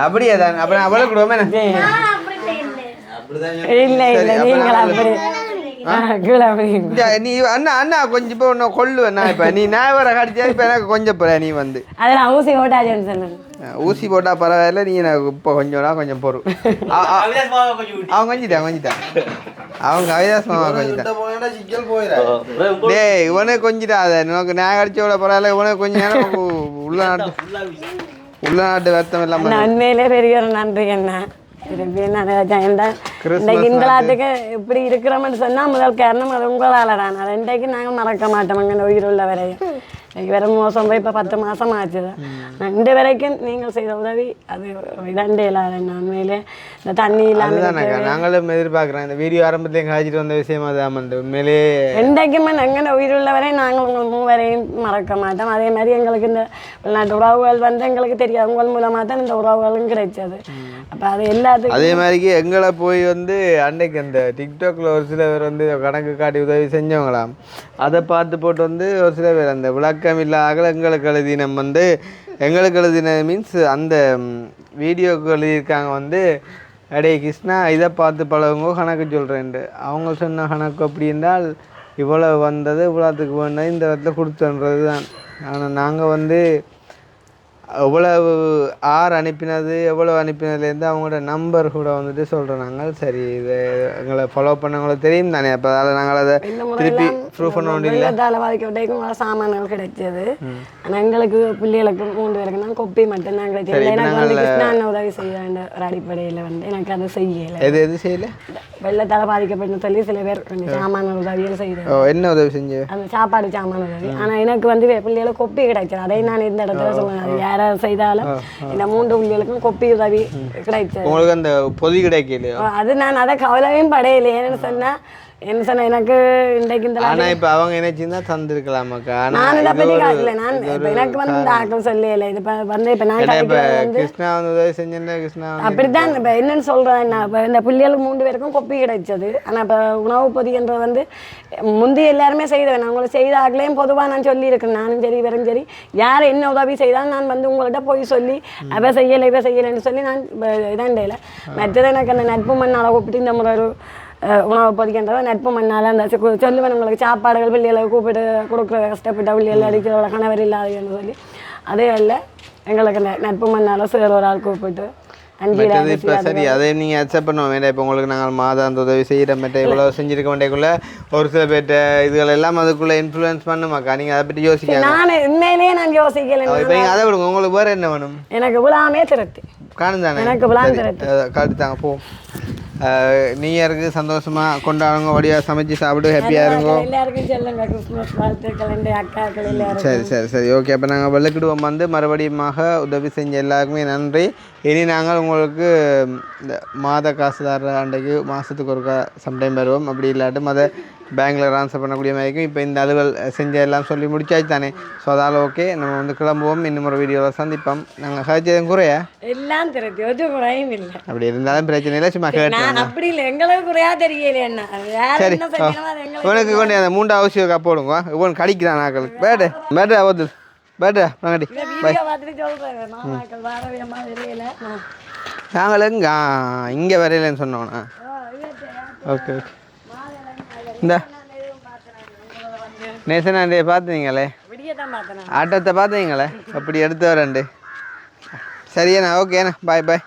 அப்படியே தான் அப்புறம் அவ்வளோ கொடுவோமே இல்லை இல்லை நீங்கள் அப்படி நீ அண்ணா கொஞ்சம் இப்போ ஒன்று கொள்ளுவேன் நான் இப்போ நீ நான் வர கடிச்சா இப்போ எனக்கு கொஞ்சம் போற நீ வந்து அதெல்லாம் ஊசி போட்டாச்சுன்னு சொன்னேன். ஊசி போட்டா பரவாயில்ல நீ எனக்கு இப்போ கொஞ்சம் பொருள் அவன் கொஞ்சிட்டான் அவங்க கவிதாசமாக கொஞ்சிட்டான் டேய் இவனே கொஞ்சிட்டாத நமக்கு நான் கடிச்சோட பரவாயில்ல இவனே கொஞ்சம் உள்நாட்டு வருத்தம் இல்லாமல் உண்மையிலே பெரிய ஒரு நன்றி என்ன திருப்பி இன்னைக்கு இந்தளாத்துக்கு இப்படி இருக்கிறோம்னு சொன்னால் முதல் காரணம் அது உங்களால் தான் அது இன்றைக்கு நாங்கள் மறக்க மாட்டோம் அங்கே உயிர் உள்ள வரையும் இன்னைக்கு வேற மோசம் போய் இப்போ 10 மாதம் ஆச்சுது இந்த வரைக்கும் நீங்கள் செய்த உதவி அது இதண்டே இல்லாத உண்மையிலே இந்த தண்ணி இல்லாமல் நாங்களும் எதிர்பார்க்குறோம் இந்த வீடியோ ஆரம்பத்துலேயும் காய்ச்சிட்டு வந்த விஷயமா தான் உண்மையிலே இன்றைக்குமே எங்கே உயிர் உள்ள வரையும் நாங்கள் உங்கள் மூவரையும் மறக்க மாட்டோம். அதே மாதிரி எங்களுக்கு இந்த வெளிநாட்டு உறவுகள் வந்து எங்களுக்கு தெரியாது உங்கள் மூலமாக தான் இந்த உறவுகளும் கிடைச்சது. அப்போ அது எல்லாத்துக்கும் அதே மாதிரிக்கு எங்களை போய் வந்து அன்னைக்கு அந்த டிக்டாக்ல ஒரு சில பேர் வந்து கணக்கு காட்டி உதவி செஞ்சவங்களாம் அதை பார்த்து போட்டு வந்து ஒரு சில பேர் அந்த விளக்கம் இல்லாத எங்களுக்கு எழுதினம் வந்து எங்களுக்கு எழுதின மீன்ஸ் அந்த வீடியோக்கு எழுதியிருக்காங்க வந்து அடே கிருஷ்ணா இதை பார்த்து பழகுங்க கணக்கு சொல்கிறேன்ட்டு அவங்க சொன்ன கணக்கு அப்படி என்றால் இவ்வளோ வந்தது இவ்வளோத்துக்கு வேண்டது இந்த இடத்துல கொடுத்துன்றது தான். ஆனால் நாங்கள் வந்து எவ்வளவு அனுப்பினது எவ்வளோ அனுப்பினதுலேருந்து அவங்களோட நம்பர் கூட வந்துட்டு சொல்கிறோம் நாங்கள். சரி இது எங்களை ஃபாலோ பண்ணவங்களுக்கு தெரியும் தானே, அப்போ அதில் நாங்கள் அதை திருப்பி ப்ரூவ் பண்ண முடியல. வெள்ளத்தால் சாமான்கள் கிடைச்சது. ஆனால் எங்களுக்கு பிள்ளைகளுக்கு 3 பேருக்கு நான் கொப்பி மட்டும் தான் கிடைச்சது. எனக்கு வந்து கிருஷ்ணா உதவி செய்ய வேண்டிய ஒரு அடிப்படையில் வந்து எனக்கு அதை செய்யலை. எது செய்யலை? வெள்ளத்தால் பாதிக்கப்பட்ட சொல்லி சில பேர் கொஞ்சம் சாமான உதவியும் செய்தேன். என்ன உதவி செஞ்சு? அந்த சாப்பாடு சாமான உதவி. ஆனால் எனக்கு வந்து பிள்ளைகளுக்கு கொப்பி கிடைச்சது. அதை நான் இந்த இடத்துல சொல்லுவேன், யாராவது செய்தாலும் இந்த 3 பிள்ளைகளுக்கும் கொப்பி உதவி கிடைச்சது. உங்களுக்கு அந்த பொதி கிடைக்கலையோ? அது நான் அதை கவலையும் படையில ஏன்னு சொன்னா என்ன சொன்ன எனக்கு இன்றைக்கு இந்த ஆனால் இப்போ அவங்க நினைச்சிருந்தா தந்துருக்கலாமாக்கா. நான் இதை பற்றி காட்டல. நான் இப்போ எனக்கு வந்து இந்த ஆக்கள் சொல்லல. இது இப்போ வந்து இப்போ நான் கிருஷ்ணா வந்து உதவி செஞ்சேன் கிருஷ்ணா அப்படித்தான். இப்போ என்னன்னு சொல்கிறேன், இப்போ இந்த பிள்ளைகளுக்கு 3 பேருக்கும் கொப்பி கிடைச்சது. ஆனால் இப்போ உணவு பொதின்றது வந்து முந்தி எல்லாருமே செய்தேன். அவங்கள செய்த ஆக்களையும் பொதுவாக நான் சொல்லியிருக்கேன். நானும் சரி வெறும் சரி யார் என்ன உதவி செய்தாலும் நான் வந்து உங்கள்கிட்ட போய் சொல்லி அவ செய்யலைன்னு சொல்லி நான் இதாண்டையில் மற்றது எனக்கு அந்த நட்பு மண்ணால் கூப்பிட்டு இந்த முறை ஒரு உணவு பொதிக்கின்றத நட்பு மண்ணால் அந்த சொல்லுவேன் உங்களுக்கு சாப்பாடுகள் பிள்ளைகளை கூப்பிட்டு கொடுக்குற கஷ்டப்பட்ட பிள்ளைகளை அடிக்கிறவள கணவர் இல்லாதன்னு சொல்லி அதே இல்லை எங்களுக்கு அந்த நட்பு மண்ணால் சேர் ஒரு ஆள் கூப்பிட்டு இப்போ சரி அதை நீங்கள் அக்செப்ட் பண்ண வேண்டாம். இப்போ உங்களுக்கு நாங்கள் மாதாந்த உதவி செய்கிற மாட்டேன் இவ்வளோ செஞ்சுருக்க வேண்டியக்குள்ள ஒரு சில பேர்ட்ட இதுகள் எல்லாம் அதுக்குள்ளே இன்ஃப்ளூயன்ஸ் பண்ணுமாக்கா. நீங்கள் அதை பற்றி யோசிக்க நான் உண்மையிலேயே நான் யோசிக்கலை. இப்போ நீங்கள் அதை விடுங்க. உங்களுக்கு வேறு என்ன வேணும்? எனக்கு விழாமே திருப்தி காணும் தானே? எனக்கு விழாம் திருப்தி காட்டுத்தாங்க போ. நியூ இயருக்கு சந்தோஷமாக கொண்டாடுங்க, வடியாக சமைச்சு சாப்பிட்டு ஹாப்பியாக இருங்கோ. எல்லாருக்கும் சொல்லுங்க கிறிஸ்மஸ் வாழ்த்துக்கள் அக்காக்கள் எல்லாரும். சரி ஓகே. அப்போ நாங்கள் வெள்ளக்கிடுவோம் வந்து மறுபடியுமாக உதவி செஞ்ச எல்லாருக்குமே நன்றி. இனி நாங்கள் உங்களுக்கு இந்த மாத காசுதார அன்றைக்கு மாதத்துக்கு ஒருக்கா சம்டைம் வருவோம். அப்படி இல்லாட்டும் அதை பேங்கில் ட்ரான்ஸ்ஃபர் பண்ணக்கூடிய மாதிரிக்கும் இப்போ இந்த அலுவல் செஞ்ச எல்லாம் சொல்லி முடிச்சாச்சு தானே. ஸோ அதால் ஓகே நம்ம வந்து கிளம்புவோம். இன்னும் ஒரு வீடியோவில் சந்திப்போம். நாங்கள் கழிச்சதும் குறையா எல்லாம் திருப்தி ஒரு குறையும் இல்லை. அப்படி இருந்தாலும் பிரச்சனை இல்லை, சும்மா கேட்டேன். அப்படி இல்லை எங்களுக்கு குறையா தெரியல. என்ன சரி உனக்கு கொண்டு அந்த 3 அவசியம் கப் போடுங்க. இவன் கடிக்கிறான் நாக்களுக்கு பேட்டா ஓது பேட்டா வாங்கடி பை. நாங்கள் இங்கே வரையிலன்னு சொன்னோண்ணா. ஓகே இந்த நேசனாண்டே பார்த்தீங்களே ஆட்டத்தை பார்த்தீங்களே அப்படி எடுத்து வரேன்ண்டு. சரியாண்ணா ஓகேண்ணா பாய்.